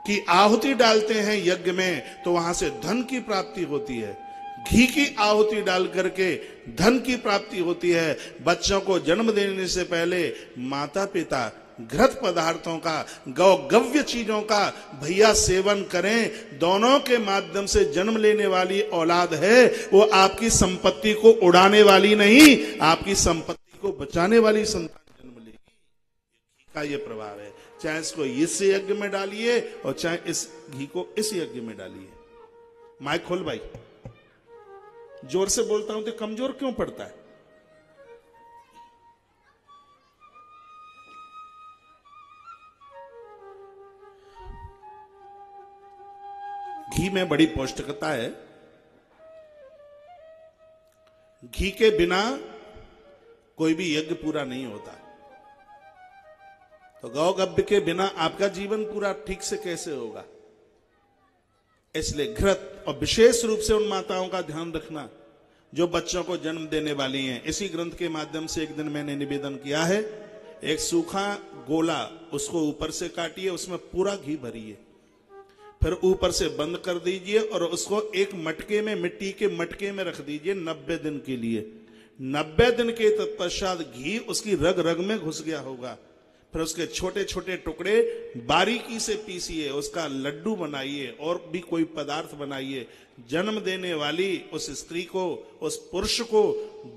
की आहुति डालते हैं यज्ञ में तो वहां से धन की प्राप्ति होती है। घी की आहुति डाल करके धन की प्राप्ति होती है। बच्चों को जन्म देने से पहले माता पिता घृत पदार्थों का, गौगव्य चीजों का भैया सेवन करें। दोनों के माध्यम से जन्म लेने वाली औलाद है वो आपकी संपत्ति को उड़ाने वाली नहीं, आपकी संपत्ति को बचाने वाली संतान जन्म लेगी। घी का ये प्रभाव है। चाहे इसको इस यज्ञ में डालिए और चाहे इस घी को इस यज्ञ में डालिए। माइक खोल भाई। जोर से बोलता हूं तो कमजोर क्यों पड़ता है। घी में बड़ी पौष्टिकता है। घी के बिना कोई भी यज्ञ पूरा नहीं होता। तो गौगव्य के बिना आपका जीवन पूरा ठीक से कैसे होगा। इसलिए घृत, और विशेष रूप से उन माताओं का ध्यान रखना जो बच्चों को जन्म देने वाली हैं। इसी ग्रंथ के माध्यम से एक दिन मैंने निवेदन किया है। एक सूखा गोला, उसको ऊपर से काटिए, उसमें पूरा घी भरिए, फिर ऊपर से बंद कर दीजिए और उसको एक मटके में, मिट्टी के मटके में रख दीजिए 90 दिन के लिए। 90 दिन के तत्पश्चात घी उसकी रग रग में घुस गया होगा। फिर उसके छोटे छोटे टुकड़े बारीकी से पीसिए, उसका लड्डू बनाइए और भी कोई पदार्थ बनाइए। जन्म देने वाली उस स्त्री को, उस पुरुष को,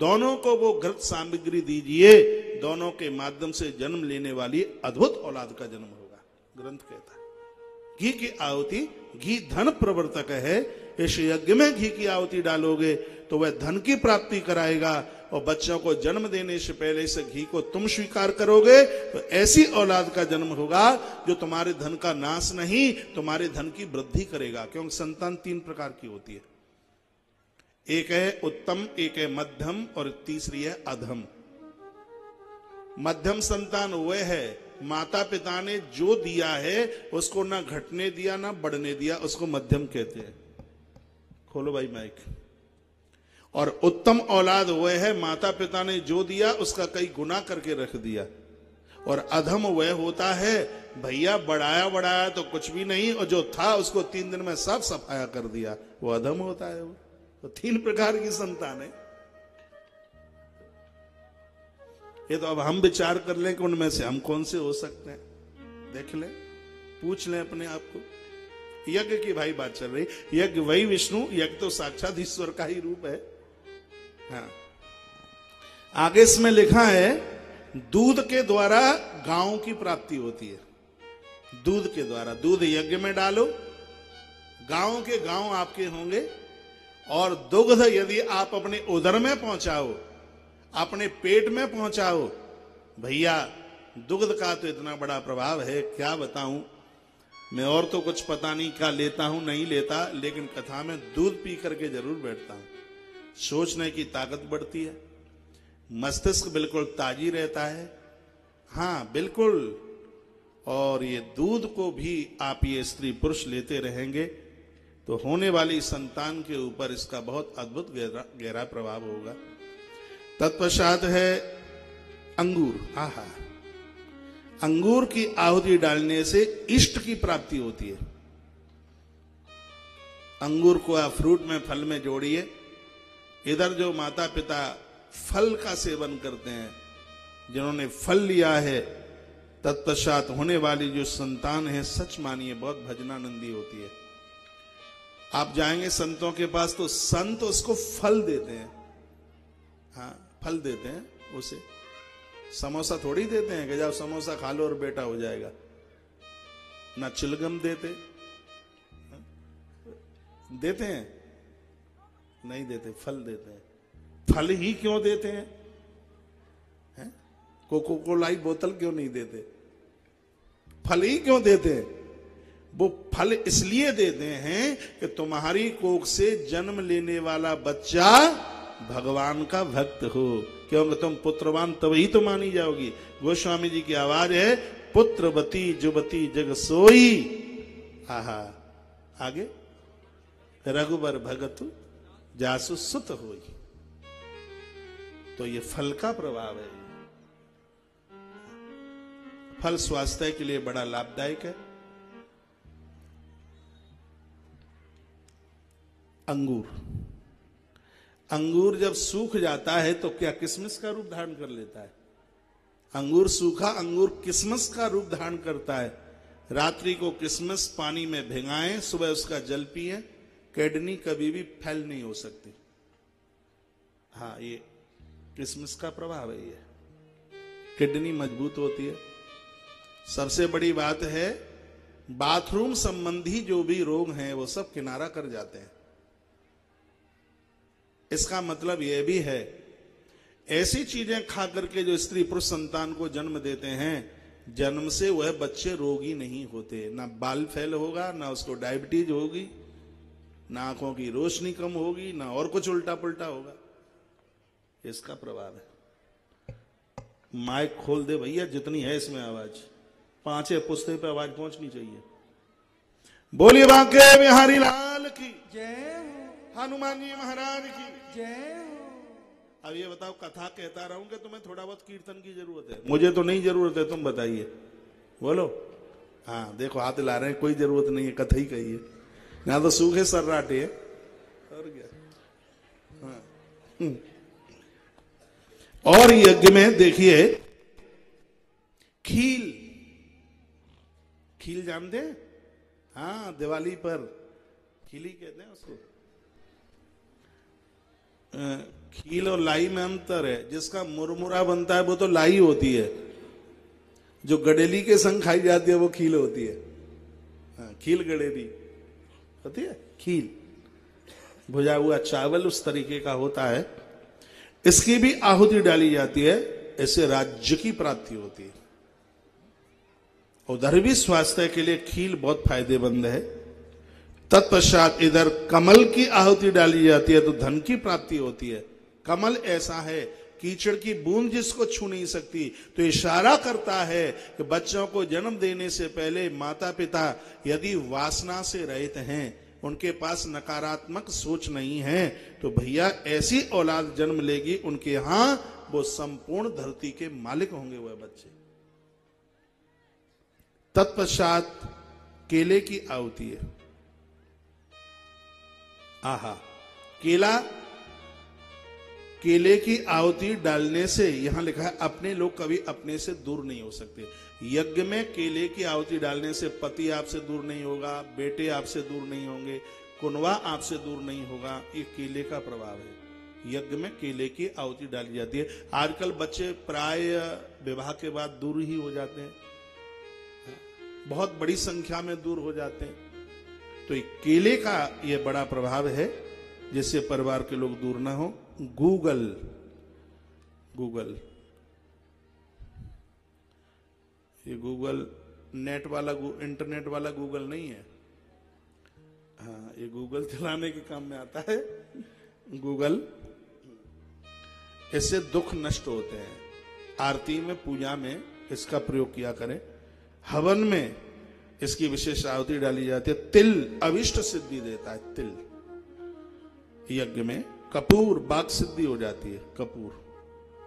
दोनों को वो घृत सामग्री दीजिए। दोनों के माध्यम से जन्म लेने वाली अद्भुत औलाद का जन्म होगा, ग्रंथ कहता है। घी की आहुति, घी धन प्रवर्तक है। इस यज्ञ में घी की आहुति डालोगे तो वह धन की प्राप्ति कराएगा। और बच्चों को जन्म देने से पहले इस घी को तुम स्वीकार करोगे तो ऐसी औलाद का जन्म होगा जो तुम्हारे धन का नाश नहीं, तुम्हारे धन की वृद्धि करेगा। क्योंकि संतान 3 प्रकार की होती है। एक है उत्तम, एक है मध्यम और तीसरी है अधम। मध्यम संतान वह है माता पिता ने जो दिया है उसको ना घटने दिया ना बढ़ने दिया, उसको मध्यम कहते हैं। खोलो भाई माइक। और उत्तम औलाद वह है माता पिता ने जो दिया उसका कई गुना करके रख दिया। और अधम वह होता है भैया बढ़ाया बढ़ाया तो कुछ भी नहीं, और जो था उसको 3 दिन में सब सफाया कर दिया, वो अधम होता है। वो तो 3 प्रकार की संतान है। ये तो अब हम विचार कर लें कि उनमें से हम कौन से हो सकते हैं। देख लें, पूछ लें अपने आप को। यज्ञ की भाई बात चल रही। यज्ञ वही विष्णु, यज्ञ तो साक्षात ईश्वर का ही रूप है। हाँ, आगे इसमें लिखा है दूध के द्वारा गांव की प्राप्ति होती है। दूध के द्वारा, दूध यज्ञ में डालो, गांव के गांव आपके होंगे। और दुग्ध यदि आप अपने उदर में पहुंचाओ, अपने पेट में पहुंचाओ, भैया दुग्ध का तो इतना बड़ा प्रभाव है, क्या बताऊं मैं। और तो कुछ पता नहीं क्या लेता हूं नहीं लेता, लेकिन कथा में दूध पी करके जरूर बैठता हूं। सोचने की ताकत बढ़ती है, मस्तिष्क बिल्कुल ताजी रहता है। हाँ बिल्कुल। और ये दूध को भी आप ये स्त्री पुरुष लेते रहेंगे तो होने वाली संतान के ऊपर इसका बहुत अद्भुत गहरा प्रभाव होगा। तत्पश्चात है अंगूर। आहा, अंगूर की आहुति डालने से इष्ट की प्राप्ति होती है। अंगूर को आप फ्रूट में, फल में जोड़िए। इधर जो माता पिता फल का सेवन करते हैं, जिन्होंने फल लिया है, तत्पश्चात होने वाली जो संतान है, सच मानिए बहुत भजनानंदी होती है। आप जाएंगे संतों के पास तो संत उसको फल देते हैं। हाँ फल देते हैं उसे, समोसा थोड़ी देते हैं कि जाओ समोसा खा लो और बेटा हो जाएगा। ना चिलगम देते हैं, नहीं देते, फल देते हैं। फल ही क्यों देते हैं? कोको कोला बोतल क्यों नहीं देते? फल ही क्यों देते हैं? वो फल इसलिए देते हैं कि तुम्हारी कोख से जन्म लेने वाला बच्चा भगवान का भक्त हो, क्योंकि तुम पुत्रवान तभी तो मानी जाओगी। गोस्वामी जी की आवाज है, पुत्रवती जुबती जग सोई। आहा, आगे रघुबर भगतु जासु सुत होई। तो ये फल का प्रभाव है। फल स्वास्थ्य के लिए बड़ा लाभदायक है। अंगूर जब सूख जाता है तो क्या किसमिस का रूप धारण कर लेता है। अंगूर सूखा अंगूर किसमिस का रूप धारण करता है। रात्रि को किसमिस पानी में भिगाएं, सुबह उसका जल पिए, किडनी कभी भी फेल नहीं हो सकती। हाँ, ये किसमिस का प्रभाव है। ये किडनी मजबूत होती है। सबसे बड़ी बात है, बाथरूम संबंधी जो भी रोग हैं वो सब किनारा कर जाते हैं। इसका मतलब यह भी है, ऐसी चीजें खा करके जो स्त्री पुरुष संतान को जन्म देते हैं, जन्म से वह बच्चे रोगी नहीं होते। ना बाल फैल होगा, ना उसको डायबिटीज होगी, ना आंखों की रोशनी कम होगी, ना और कुछ उल्टा पुल्टा होगा। इसका प्रभाव है। माइक खोल दे भैया, जितनी है इसमें आवाज, 5 पुस्ते पे आवाज पहुंचनी चाहिए। बोलिए बांके बिहारी लाल की जय, हनुमान जी महाराज की जय। अब ये बताओ, कथा कहता रहूं कि तुम्हें थोड़ा बहुत कीर्तन की जरूरत है? मुझे तो नहीं जरूरत है, तुम बताइए, बोलो। हाँ देखो हाथ ला रहे हैं, कोई जरूरत नहीं है, कथा ही कहिए। ना तो सूखे सर्राटे है और क्या। हाँ। और यज्ञ में देखिए, खील जानते हैं? हाँ, दिवाली पर खीली कहते हैं उसको। खील और लाई में अंतर है। जिसका मुरमुरा बनता है वो तो लाई होती है, जो गडेली के संग खाई जाती है वो खील होती है। हाँ, खील गडेली होती है। खील भुजा हुआ चावल उस तरीके का होता है। इसकी भी आहुति डाली जाती है, इससे राज्य की प्राप्ति होती है। उधर भी स्वास्थ्य के लिए खील बहुत फायदेमंद है। तत्पश्चात इधर कमल की आहुति डाली जाती है तो धन की प्राप्ति होती है। कमल ऐसा है, कीचड़ की बूंद जिसको छू नहीं सकती, तो इशारा करता है कि बच्चों को जन्म देने से पहले माता पिता यदि वासना से रहित हैं, उनके पास नकारात्मक सोच नहीं है, तो भैया ऐसी औलाद जन्म लेगी, उनके यहां वो संपूर्ण धरती के मालिक होंगे वह बच्चे। तत्पश्चात केले की आहुति है। आहा, केले की आहुति डालने से, यहां लिखा है अपने लोग कभी अपने से दूर नहीं हो सकते। यज्ञ में केले की आहुति डालने से पति आपसे दूर नहीं होगा, बेटे आपसे दूर नहीं होंगे, कुनवा आपसे दूर नहीं होगा। ये केले का प्रभाव है। यज्ञ में केले की आहुति डाली जाती है। आजकल बच्चे प्राय विवाह के बाद दूर ही हो जाते हैं, बहुत बड़ी संख्या में दूर हो जाते हैं। तो केले का ये बड़ा प्रभाव है, जिससे परिवार के लोग दूर ना हो। गूगल ये गूगल नेट वाला इंटरनेट वाला गूगल नहीं है। हाँ, ये गूगल चलाने के काम में आता है गूगल। इससे दुख नष्ट होते हैं। आरती में, पूजा में इसका प्रयोग किया करें। हवन में इसकी विशेष आहुति डाली जाती है। तिल अविष्ट सिद्धि देता है। तिल यज्ञ में, कपूर बाघ सिद्धि हो जाती है। कपूर,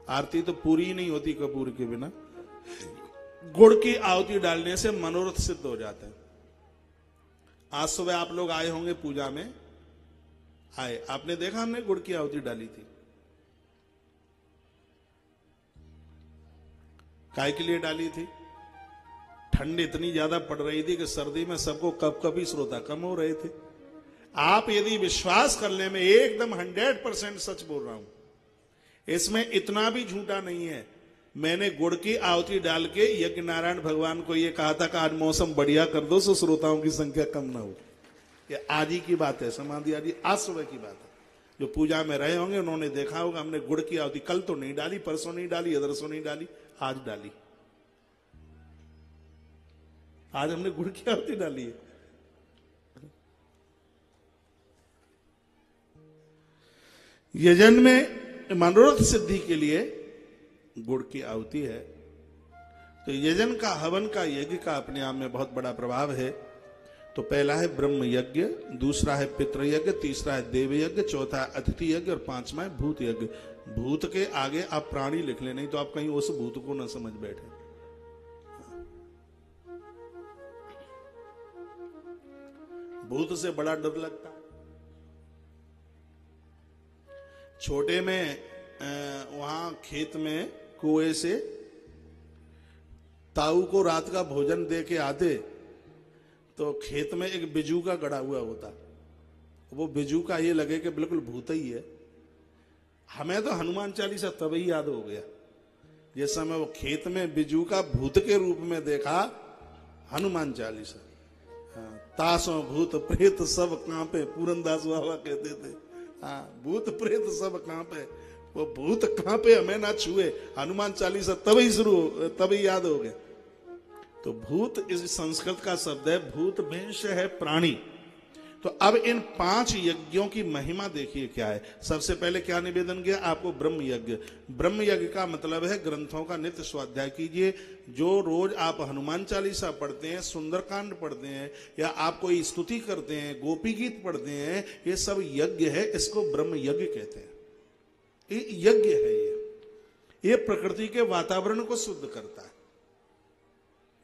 आरती तो पूरी ही नहीं होती कपूर के बिना। गुड़ की आहुति डालने से मनोरथ सिद्ध हो जाते हैं। आज सुबह आप लोग आए होंगे पूजा में, आए, आपने देखा हमने गुड़ की आहुति डाली थी। काय के लिए डाली थी? ठंड इतनी ज्यादा पड़ रही थी कि सर्दी में सबको कब कभी श्रोता कम हो रहे थे। आप यदि विश्वास कर ले, मैं एकदम 100% सच बोल रहा हूं, इसमें इतना भी झूठा नहीं है। मैंने गुड़ की आहुति डाल के यज्ञ नारायण भगवान को यह कहा था कि आज मौसम बढ़िया कर दो सो श्रोताओं की संख्या कम ना हो। ये आज ही की बात है, समाधि आज आज सुबह की बात है। जो पूजा में रहे होंगे उन्होंने देखा होगा, हमने गुड़ की आहुति कल तो नहीं डाली, परसों नहीं डाली, अदरसों नहीं डाली, आज डाली। आज हमने गुड़ की आहुति डाली है। यजन में मनोरथ सिद्धि के लिए गुड़ की आहुति है। तो यजन का, हवन का, यज्ञ का अपने आप में बहुत बड़ा प्रभाव है। तो पहला है ब्रह्म यज्ञ, दूसरा है पितृ यज्ञ, तीसरा है देव यज्ञ, चौथा है अतिथि यज्ञ और पांचवा है भूत यज्ञ। भूत के आगे आप प्राणी लिख ले, नहीं तो आप कहीं उस भूत को न समझ बैठे। भूत से बड़ा डर लगता है। छोटे में वहां खेत में कुएं से ताऊ को रात का भोजन दे के आते, तो खेत में एक बिजू का गड़ा हुआ होता। वो बिजू का ये लगे कि बिल्कुल भूत ही है। हमें तो हनुमान चालीसा तभी याद हो गया जिस समय वो खेत में बिजू का भूत के रूप में देखा। हनुमान चालीसा, हाँ, तासों भूत प्रेत सब कांपे, पूरनदास बाबा कहते थे। हाँ, भूत प्रेत सब कांपे, वो भूत कांपे हमें ना छुए। हनुमान चालीसा तभी याद हो गया। तो भूत इस संस्कृत का शब्द है, भूत वंश है प्राणी। तो अब इन 5 यज्ञों की महिमा देखिए क्या है। सबसे पहले क्या निवेदन किया आपको? ब्रह्म यज्ञ। ब्रह्म यज्ञ का मतलब है ग्रंथों का नित्य स्वाध्याय कीजिए। जो रोज आप हनुमान चालीसा पढ़ते हैं, सुंदरकांड पढ़ते हैं, या आप कोई स्तुति करते हैं, गोपी गीत पढ़ते हैं, ये सब यज्ञ है। इसको ब्रह्म यज्ञ कहते हैं। ये यज्ञ है। ये प्रकृति के वातावरण को शुद्ध करता है।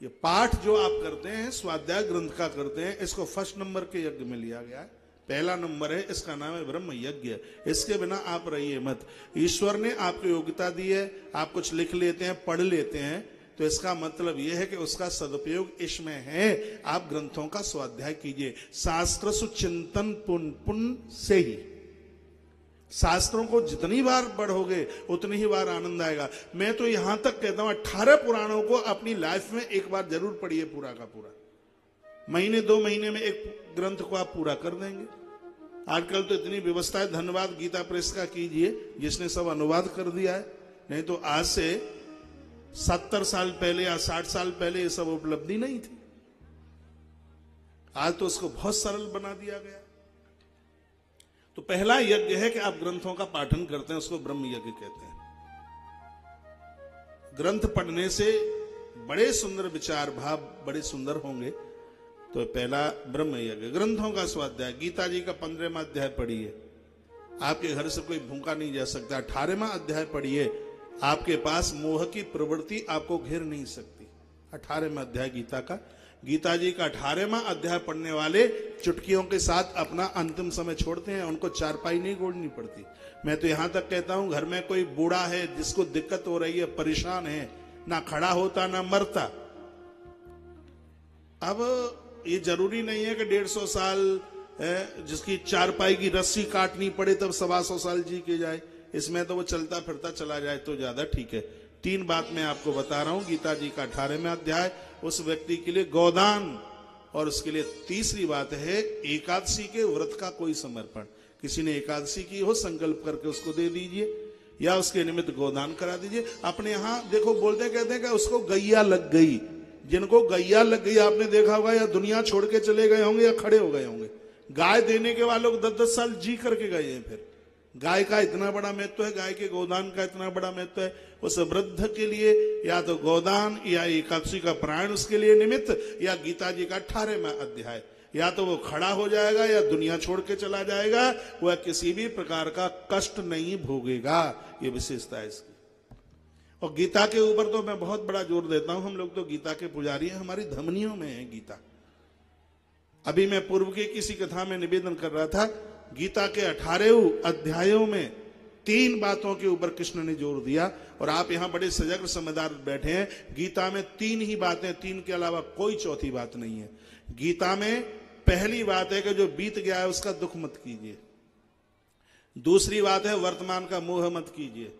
ये पाठ जो आप करते हैं, स्वाध्याय ग्रंथ का करते हैं, इसको फर्स्ट नंबर के यज्ञ में लिया गया है। पहला नंबर है, इसका नाम है ब्रह्म यज्ञ। इसके बिना आप रहिए मत। ईश्वर ने आपको योग्यता दी है, आप कुछ लिख लेते हैं, पढ़ लेते हैं, तो इसका मतलब यह है कि उसका सदुपयोग इसमें है। आप ग्रंथों का स्वाध्याय कीजिए। शास्त्र सुचिंतन पुण्य से ही, शास्त्रों को जितनी बार पढ़ोगे उतनी ही बार आनंद आएगा। मैं तो यहां तक कहता हूं 18 पुराणों को अपनी लाइफ में एक बार जरूर पढ़िए, पूरा का पूरा। महीने 2 महीने में एक ग्रंथ को आप पूरा कर देंगे। आजकल तो इतनी व्यवस्था है, धन्यवाद गीता प्रेस का कीजिए जिसने सब अनुवाद कर दिया है। नहीं तो आज से 70 साल पहले या 60 साल पहले ये सब उपलब्धि नहीं थी। आज तो उसको बहुत सरल बना दिया गया। तो पहला यज्ञ है कि आप ग्रंथों का पाठन करते हैं, उसको ब्रह्म यज्ञ कहते हैं। ग्रंथ पढ़ने से बड़े सुंदर विचार भाव बड़े सुंदर होंगे। तो पहला ब्रह्म यज्ञ, ग्रंथों का स्वाध्याय। गीता जी का 15वां अध्याय पढ़िए, आपके घर से कोई भूखा नहीं जा सकता। 18वां अध्याय पढ़िए, आपके पास मोह की प्रवृत्ति आपको घेर नहीं सकती। 18वां अध्याय गीता का। गीता जी का 18वां अध्याय पढ़ने वाले चुटकियों के साथ अपना अंतिम समय छोड़ते हैं, उनको चारपाई नहीं गोड़नी पड़ती। मैं तो यहां तक कहता हूं, घर में कोई बूढ़ा है जिसको दिक्कत हो रही है, परेशान है, ना खड़ा होता ना मरता। अब ये जरूरी नहीं है कि 150 साल जिसकी चारपाई की रस्सी काटनी पड़े तब 125 साल जी के जाए। इसमें तो वो चलता फिरता चला जाए तो ज्यादा ठीक है। 3 बात मैं आपको बता रहा हूं। गीता जी का 18वां अध्याय उस व्यक्ति के लिए गोदान, और उसके लिए तीसरी बात है एकादशी के व्रत का कोई समर्पण। किसी ने एकादशी की हो, संकल्प करके उसको दे दीजिए या उसके निमित्त गोदान करा दीजिए। अपने यहां देखो बोलते कहते हैं कि उसको गैया लग गई। जिनको गैया लग गई आपने देखा होगा, या दुनिया छोड़ के चले गए होंगे या खड़े हो गए होंगे। गाय देने के वालों को 10-10 साल जी करके गए हैं। फिर गाय का इतना बड़ा महत्व है, गाय के गोदान का इतना बड़ा महत्व है। उस वृद्ध के लिए या तो गोदान या एकादशी का प्राण उसके लिए निमित्त, या गीता जी का 18वां अध्याय, या तो वो खड़ा हो जाएगा या दुनिया छोड़ के चला जाएगा। वह किसी भी प्रकार का कष्ट नहीं भोगेगा। ये विशेषता है इसकी। और गीता के ऊपर तो मैं बहुत बड़ा जोर देता हूं। हम लोग तो गीता के पुजारी हैं, हमारी धमनियों में है गीता। अभी मैं पूर्व की किसी कथा में निवेदन कर रहा था, गीता के 18 अध्यायों में 3 बातों के ऊपर कृष्ण ने जोर दिया। और आप यहां बड़े सजग समझदार बैठे हैं। गीता में 3 ही बातें, 3 के अलावा कोई चौथी बात नहीं है। गीता में पहली बात है कि जो बीत गया है उसका दुख मत कीजिए। दूसरी बात है वर्तमान का मोह मत कीजिए।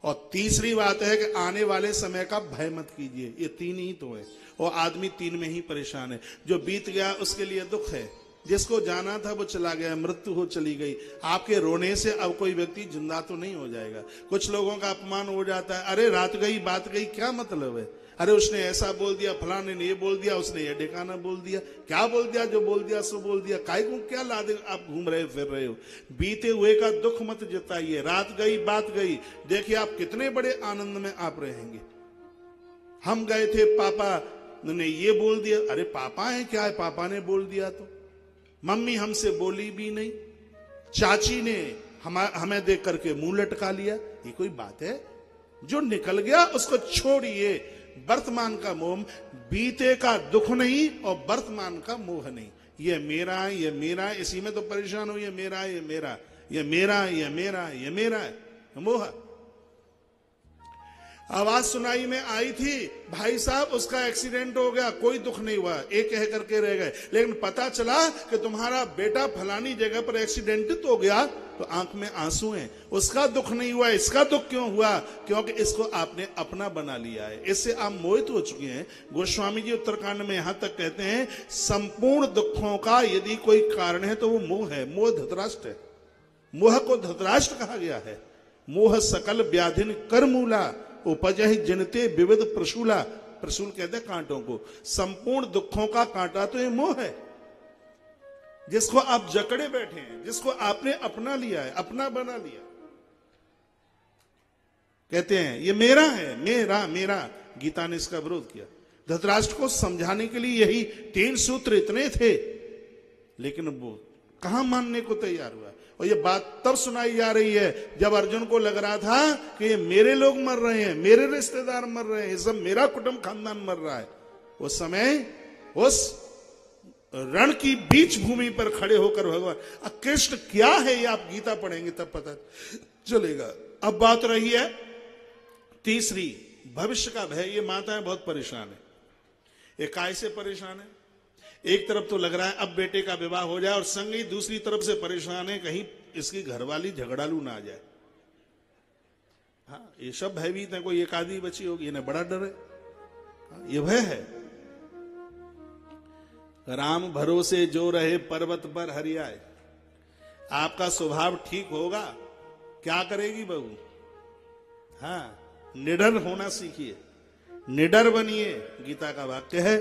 और तीसरी बात है कि आने वाले समय का भय मत कीजिए। ये 3 ही तो है। और आदमी 3 में ही परेशान है। जो बीत गया उसके लिए दुख है, जिसको जाना था वो चला गया, मृत्यु हो चली गई। आपके रोने से अब कोई व्यक्ति जिंदा तो नहीं हो जाएगा। कुछ लोगों का अपमान हो जाता है, अरे रात गई बात गई, क्या मतलब है, अरे उसने ऐसा बोल दिया, फलाने ने ये बोल दिया, उसने ये ठिकाना बोल दिया। क्या बोल दिया, जो बोल दिया सो बोल दिया। काय को क्या लादे आप घूम रहे फिर रहे हो। बीते हुए का दुख मत जताइए। रात गई बात गई, देखिए आप कितने बड़े आनंद में आप रहेंगे। हम गए थे, पापा ने ये बोल दिया, अरे पापा है क्या है, पापा ने बोल दिया तो। मम्मी हमसे बोली भी नहीं, चाची ने हमें देख करके मुंह लटका लिया। ये कोई बात है? जो निकल गया उसको छोड़िए। वर्तमान का मोह, बीते का दुख नहीं और वर्तमान का मोह नहीं। ये मेरा है, ये मेरा है, इसी में तो परेशान हो। ये मेरा है, ये मेरा, ये मेरा, ये मेरा, ये मेरा है, मोह। आवाज सुनाई में आई थी, भाई साहब उसका एक्सीडेंट हो गया, कोई दुख नहीं हुआ, एक कह करके रह गए। लेकिन पता चला कि तुम्हारा बेटा फलानी जगह पर एक्सीडेंट हो गया, तो आंख में आंसू हैं। उसका दुख नहीं हुआ, इसका दुख क्यों हुआ? क्योंकि इसको आपने अपना बना लिया है। इससे आप मोहित हो चुके हैं। गोस्वामी जी उत्तरकांड में यहां तक कहते हैं, संपूर्ण दुखों का यदि कोई कारण है तो वो मोह है। मोह धृतराष्ट्र है। मोह को धृतराष्ट्र कहा गया है। मोह सकल व्याधिन कर मूला, उपजहि जिनते विविध प्रसूला। प्रसूल कहते हैं कांटों को। संपूर्ण दुखों का कांटा तो ये मोह है, जिसको आप जकड़े बैठे हैं, जिसको आपने अपना लिया है, अपना बना लिया। कहते हैं ये मेरा है, मेरा मेरा। गीता ने इसका विरोध किया। धृतराष्ट्र को समझाने के लिए यही 3 सूत्र इतने थे, लेकिन वो कहां मानने को तैयार हुआ। और ये बात तब सुनाई जा रही है जब अर्जुन को लग रहा था कि ये मेरे लोग मर रहे हैं, मेरे रिश्तेदार मर रहे हैं, ये सब मेरा कुटुंब खानदान मर रहा है। उस समय उस रण की बीच भूमि पर खड़े होकर भगवान, कृष्ण क्या है ये आप गीता पढ़ेंगे तब पता चलेगा। अब बात रही है तीसरी, भविष्य का भय। ये माताएं बहुत परेशान है। ये काय से परेशान है? एक तरफ तो लग रहा है अब बेटे का विवाह हो जाए, और संग ही दूसरी तरफ से परेशान है कहीं इसकी घरवाली झगड़ालू ना आ जाए। हाँ, ये सब भयभीत है। कोई एक आदमी बची होगी, इन्हें बड़ा डर है। हाँ, ये भय है। राम भरोसे जो रहे पर्वत पर हरियाए। आपका स्वभाव ठीक होगा, क्या करेगी बहू? हाँ, निडर होना सीखिए, निडर बनिए, गीता का वाक्य है।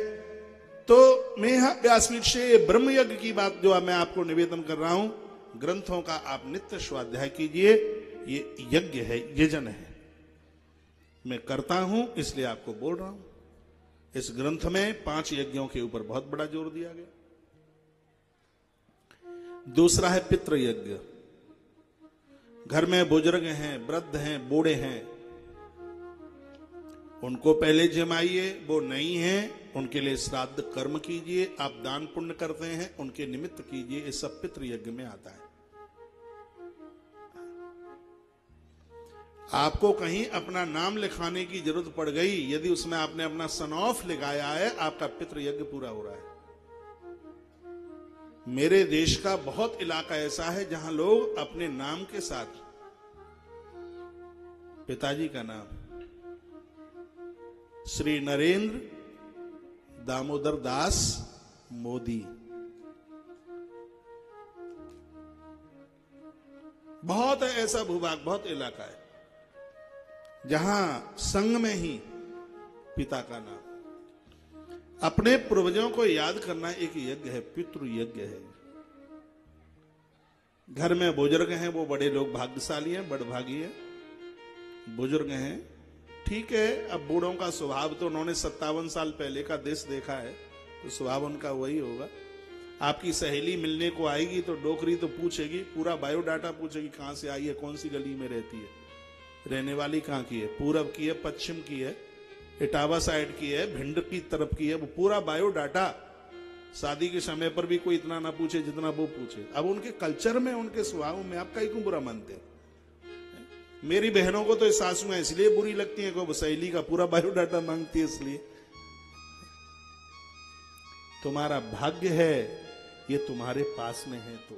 तो मैं यहां व्यासपीठ से ब्रह्म यज्ञ की बात जो मैं आपको निवेदन कर रहा हूं, ग्रंथों का आप नित्य स्वाध्याय कीजिए। ये यज्ञ है, यजन है। मैं करता हूं इसलिए आपको बोल रहा हूं। इस ग्रंथ में 5 यज्ञों के ऊपर बहुत बड़ा जोर दिया गया। दूसरा है पितृ यज्ञ। घर में बुजुर्ग हैं, वृद्ध हैं, बूढ़े हैं, उनको पहले जमाइए। वो नहीं है उनके लिए श्राद्ध कर्म कीजिए। आप दान पुण्य करते हैं उनके निमित्त कीजिए। ये सब पितृ यज्ञ में आता है। आपको कहीं अपना नाम लिखाने की जरूरत पड़ गई, यदि उसमें आपने अपना सन ऑफ लिखाया है, आपका पितृ यज्ञ पूरा हो रहा है। मेरे देश का बहुत इलाका ऐसा है जहां लोग अपने नाम के साथ पिताजी का नाम श्री नरेंद्र दामोदर दास मोदी, बहुत है ऐसा भूभाग, बहुत इलाका है जहां संग में ही पिता का नाम। अपने पूर्वजों को याद करना एक यज्ञ है, पितृ यज्ञ है। घर में बुजुर्ग हैं, वो बड़े लोग भाग्यशाली हैं, बड़भागी हैं, बुजुर्ग हैं, ठीक है। अब बूढ़ों का स्वभाव तो उन्होंने 57 साल पहले का देश देखा है, तो स्वभाव उनका वही होगा। आपकी सहेली मिलने को आएगी तो डोकरी तो पूछेगी, पूरा बायोडाटा पूछेगी, कहां से आई है, कौन सी गली में रहती है, रहने वाली कहां की है, पूरब की है, पश्चिम की है, इटावा साइड की है, भिंड की तरफ की है, वो पूरा बायोडाटा। शादी के समय पर भी कोई इतना ना पूछे जितना वो पूछे। अब उनके कल्चर में, उनके स्वभाव में आप कहीं क्यों बुरा मानते हैं? मेरी बहनों को तो सासुएं इसलिए बुरी लगती हैं कि सहेली का पूरा बायोडाटा मांगती है, इसलिए। तुम्हारा भाग्य है ये तुम्हारे पास में है, तो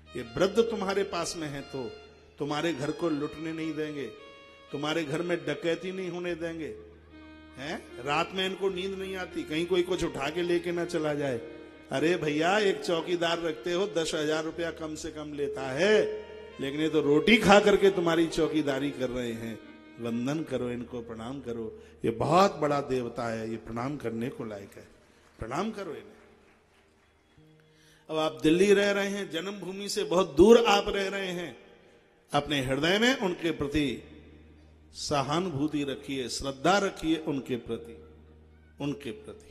ये वृद्ध तुम्हारे पास में है, तो तुम्हारे घर को लुटने नहीं देंगे, तुम्हारे घर में डकैती नहीं होने देंगे, हैं? रात में इनको नींद नहीं आती, कहीं कोई कुछ उठा के लेके ना चला जाए। अरे भैया, एक चौकीदार रखते हो, 10,000 रुपया कम से कम लेता है, लेकिन ये तो रोटी खा करके तुम्हारी चौकीदारी कर रहे हैं। वंदन करो इनको, प्रणाम करो, ये बहुत बड़ा देवता है, ये प्रणाम करने को लायक है, प्रणाम करो इन्हें। अब आप दिल्ली रह रहे हैं, जन्मभूमि से बहुत दूर आप रह रहे हैं, अपने हृदय में उनके प्रति सहानुभूति रखिए, श्रद्धा रखिए उनके प्रति, उनके प्रति।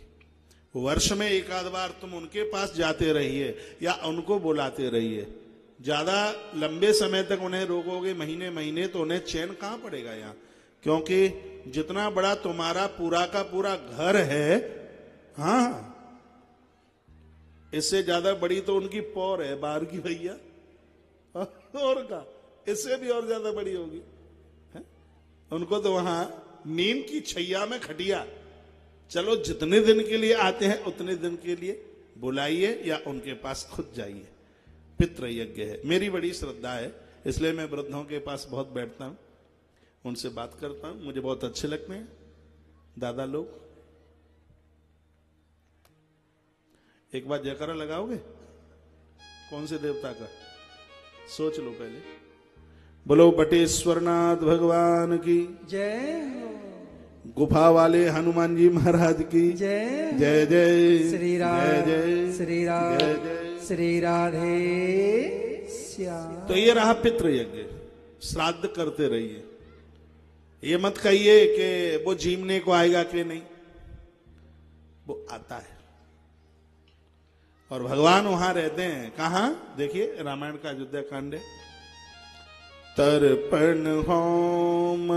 वर्ष में एक आध बार तुम उनके पास जाते रहिए या उनको बुलाते रहिए। ज्यादा लंबे समय तक उन्हें रोकोगे, महीने महीने, तो उन्हें चैन कहां पड़ेगा यहाँ, क्योंकि जितना बड़ा तुम्हारा पूरा का पूरा घर है, हाँ, इससे ज्यादा बड़ी तो उनकी पौर है बाहर की भैया, और का इससे भी और ज्यादा बड़ी होगी। उनको तो वहां नींद की छैया में खटिया। चलो, जितने दिन के लिए आते हैं उतने दिन के लिए बुलाइए या उनके पास खुद जाइए। पितृ यज्ञ है, मेरी बड़ी श्रद्धा है, इसलिए मैं वृद्धों के पास बहुत बैठता हूं, उनसे बात करता हूं, मुझे बहुत अच्छे लगते हैं दादा लोग। एक बार जयकारा लगाओगे? कौन से देवता का? सोच लो पहले। बोलो बटेश्वरनाथ भगवान की जय हो। गुफा वाले हनुमान जी महाराज की जय जय जय। श्री राम श्री राम श्री राधे श्याम। तो ये रहा पितृ यज्ञ, श्राद्ध करते रहिए। ये मत कहिए कि वो जीवने को आएगा कि नहीं, वो आता है, और भगवान वहां रहते हैं। कहां? देखिए रामायण का अयोध्या कांड है। तर्पण होम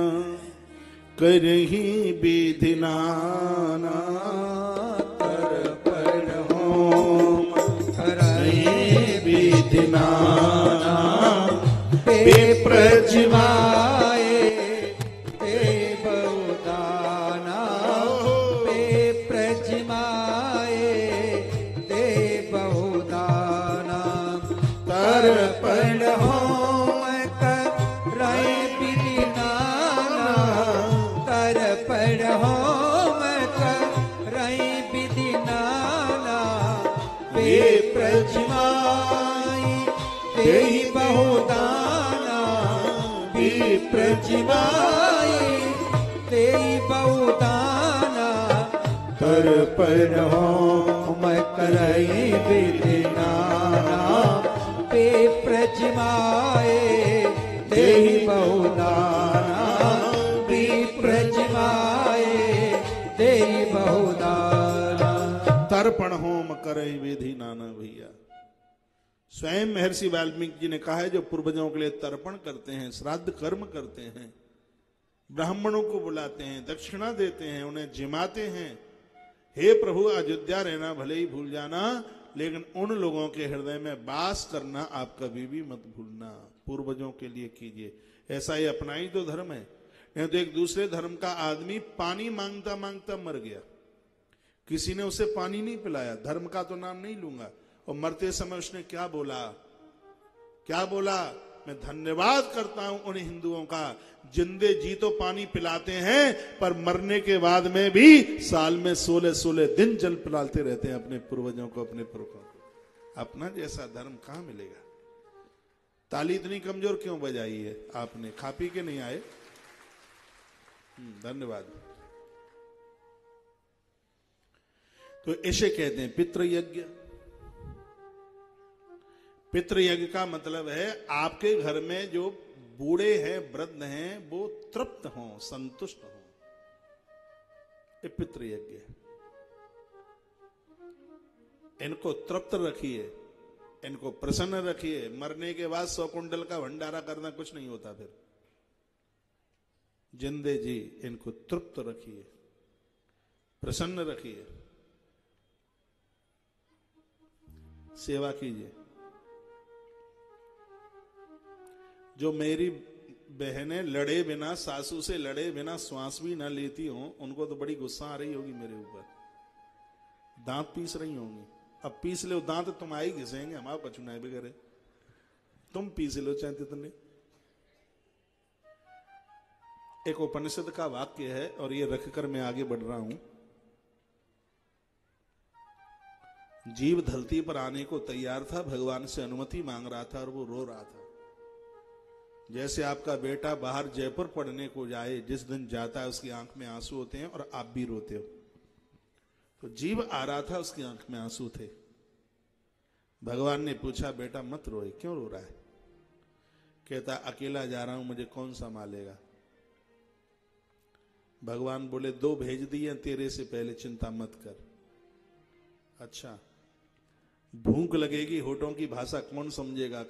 करही विधि नाना, तर्पण होम करही विधि नाना, प्रजमाए देवदाना, प्रजमाए देवदाना, तर्पण होम करे विधि नाना, तर्पण होम करे विधि नाना, प्रजमाई देहि बहुदाना, प्रजमाई देहि बहुदाना, तर्पण होम करे विधि नाना, प्रजमाए देहि बहुदाना, प्रजमाए देहि बहुदाना। तर्पण होम करे विधि नाना। भैया स्वयं महर्षि वाल्मीकि जी ने कहा है, जो पूर्वजों के लिए तर्पण करते हैं, श्राद्ध कर्म करते हैं, ब्राह्मणों को बुलाते हैं, दक्षिणा देते हैं, उन्हें जिमाते हैं, हे प्रभु अयोध्या रहना भले ही भूल जाना, लेकिन उन लोगों के हृदय में वास करना आप कभी भी मत भूलना, पूर्वजों के लिए कीजिए। ऐसा ही अपना ही तो धर्म है। नहीं तो एक दूसरे धर्म का आदमी पानी मांगता मांगता मर गया, किसी ने उसे पानी नहीं पिलाया, धर्म का तो नाम नहीं लूंगा, और मरते समय उसने क्या बोला, क्या बोला? मैं धन्यवाद करता हूं उन हिंदुओं का, जिंदे जी तो पानी पिलाते हैं, पर मरने के बाद में भी साल में 16-16 दिन जल पिलाते रहते हैं अपने पूर्वजों को, अपने पुरखों को। अपना जैसा धर्म कहां मिलेगा? ताली इतनी कमजोर क्यों बजाई है आपने? खा पी के नहीं आए? धन्यवाद। तो इसे कहते हैं पितृयज्ञ। पितृयज्ञ का मतलब है आपके घर में जो बूढ़े हैं, वृद्ध हैं, वो तृप्त हों, संतुष्ट हों, ये पितृयज्ञ है। इनको तृप्त रखिए, इनको प्रसन्न रखिए। मरने के बाद 100 कुंडल का भंडारा करना कुछ नहीं होता। फिर जिंदे जी इनको तृप्त रखिए, प्रसन्न रखिए, सेवा कीजिए। जो मेरी बहनें लड़े बिना, सासू से लड़े बिना श्वास भी ना लेती हों, उनको तो बड़ी गुस्सा आ रही होगी मेरे ऊपर। दांत पीस रही होंगी। अब पीस लो दांत, तुम आई घिसेंगे, हमारा कछु नहीं भी करे, तुम पीस लो चाहे तितने। एक उपनिषद का वाक्य है और ये रखकर मैं आगे बढ़ रहा हूं। जीव धरती पर आने को तैयार था, भगवान से अनुमति मांग रहा था और वो रो रहा था। जैसे आपका बेटा बाहर जयपुर पढ़ने को जाए, जिस दिन जाता है उसकी आंख में आंसू होते हैं और आप भी रोते हो। तो जीव आ रहा था, उसकी आंख में आंसू थे। भगवान ने पूछा, बेटा मत रोए, क्यों रो रहा है? कहता, अकेला जा रहा हूं, मुझे कौन संभालेगा? भगवान बोले, 2 भेज दिए तेरे से पहले, चिंता मत कर। अच्छा, भूख लगेगी, होठों की भाषा कौन समझेगा?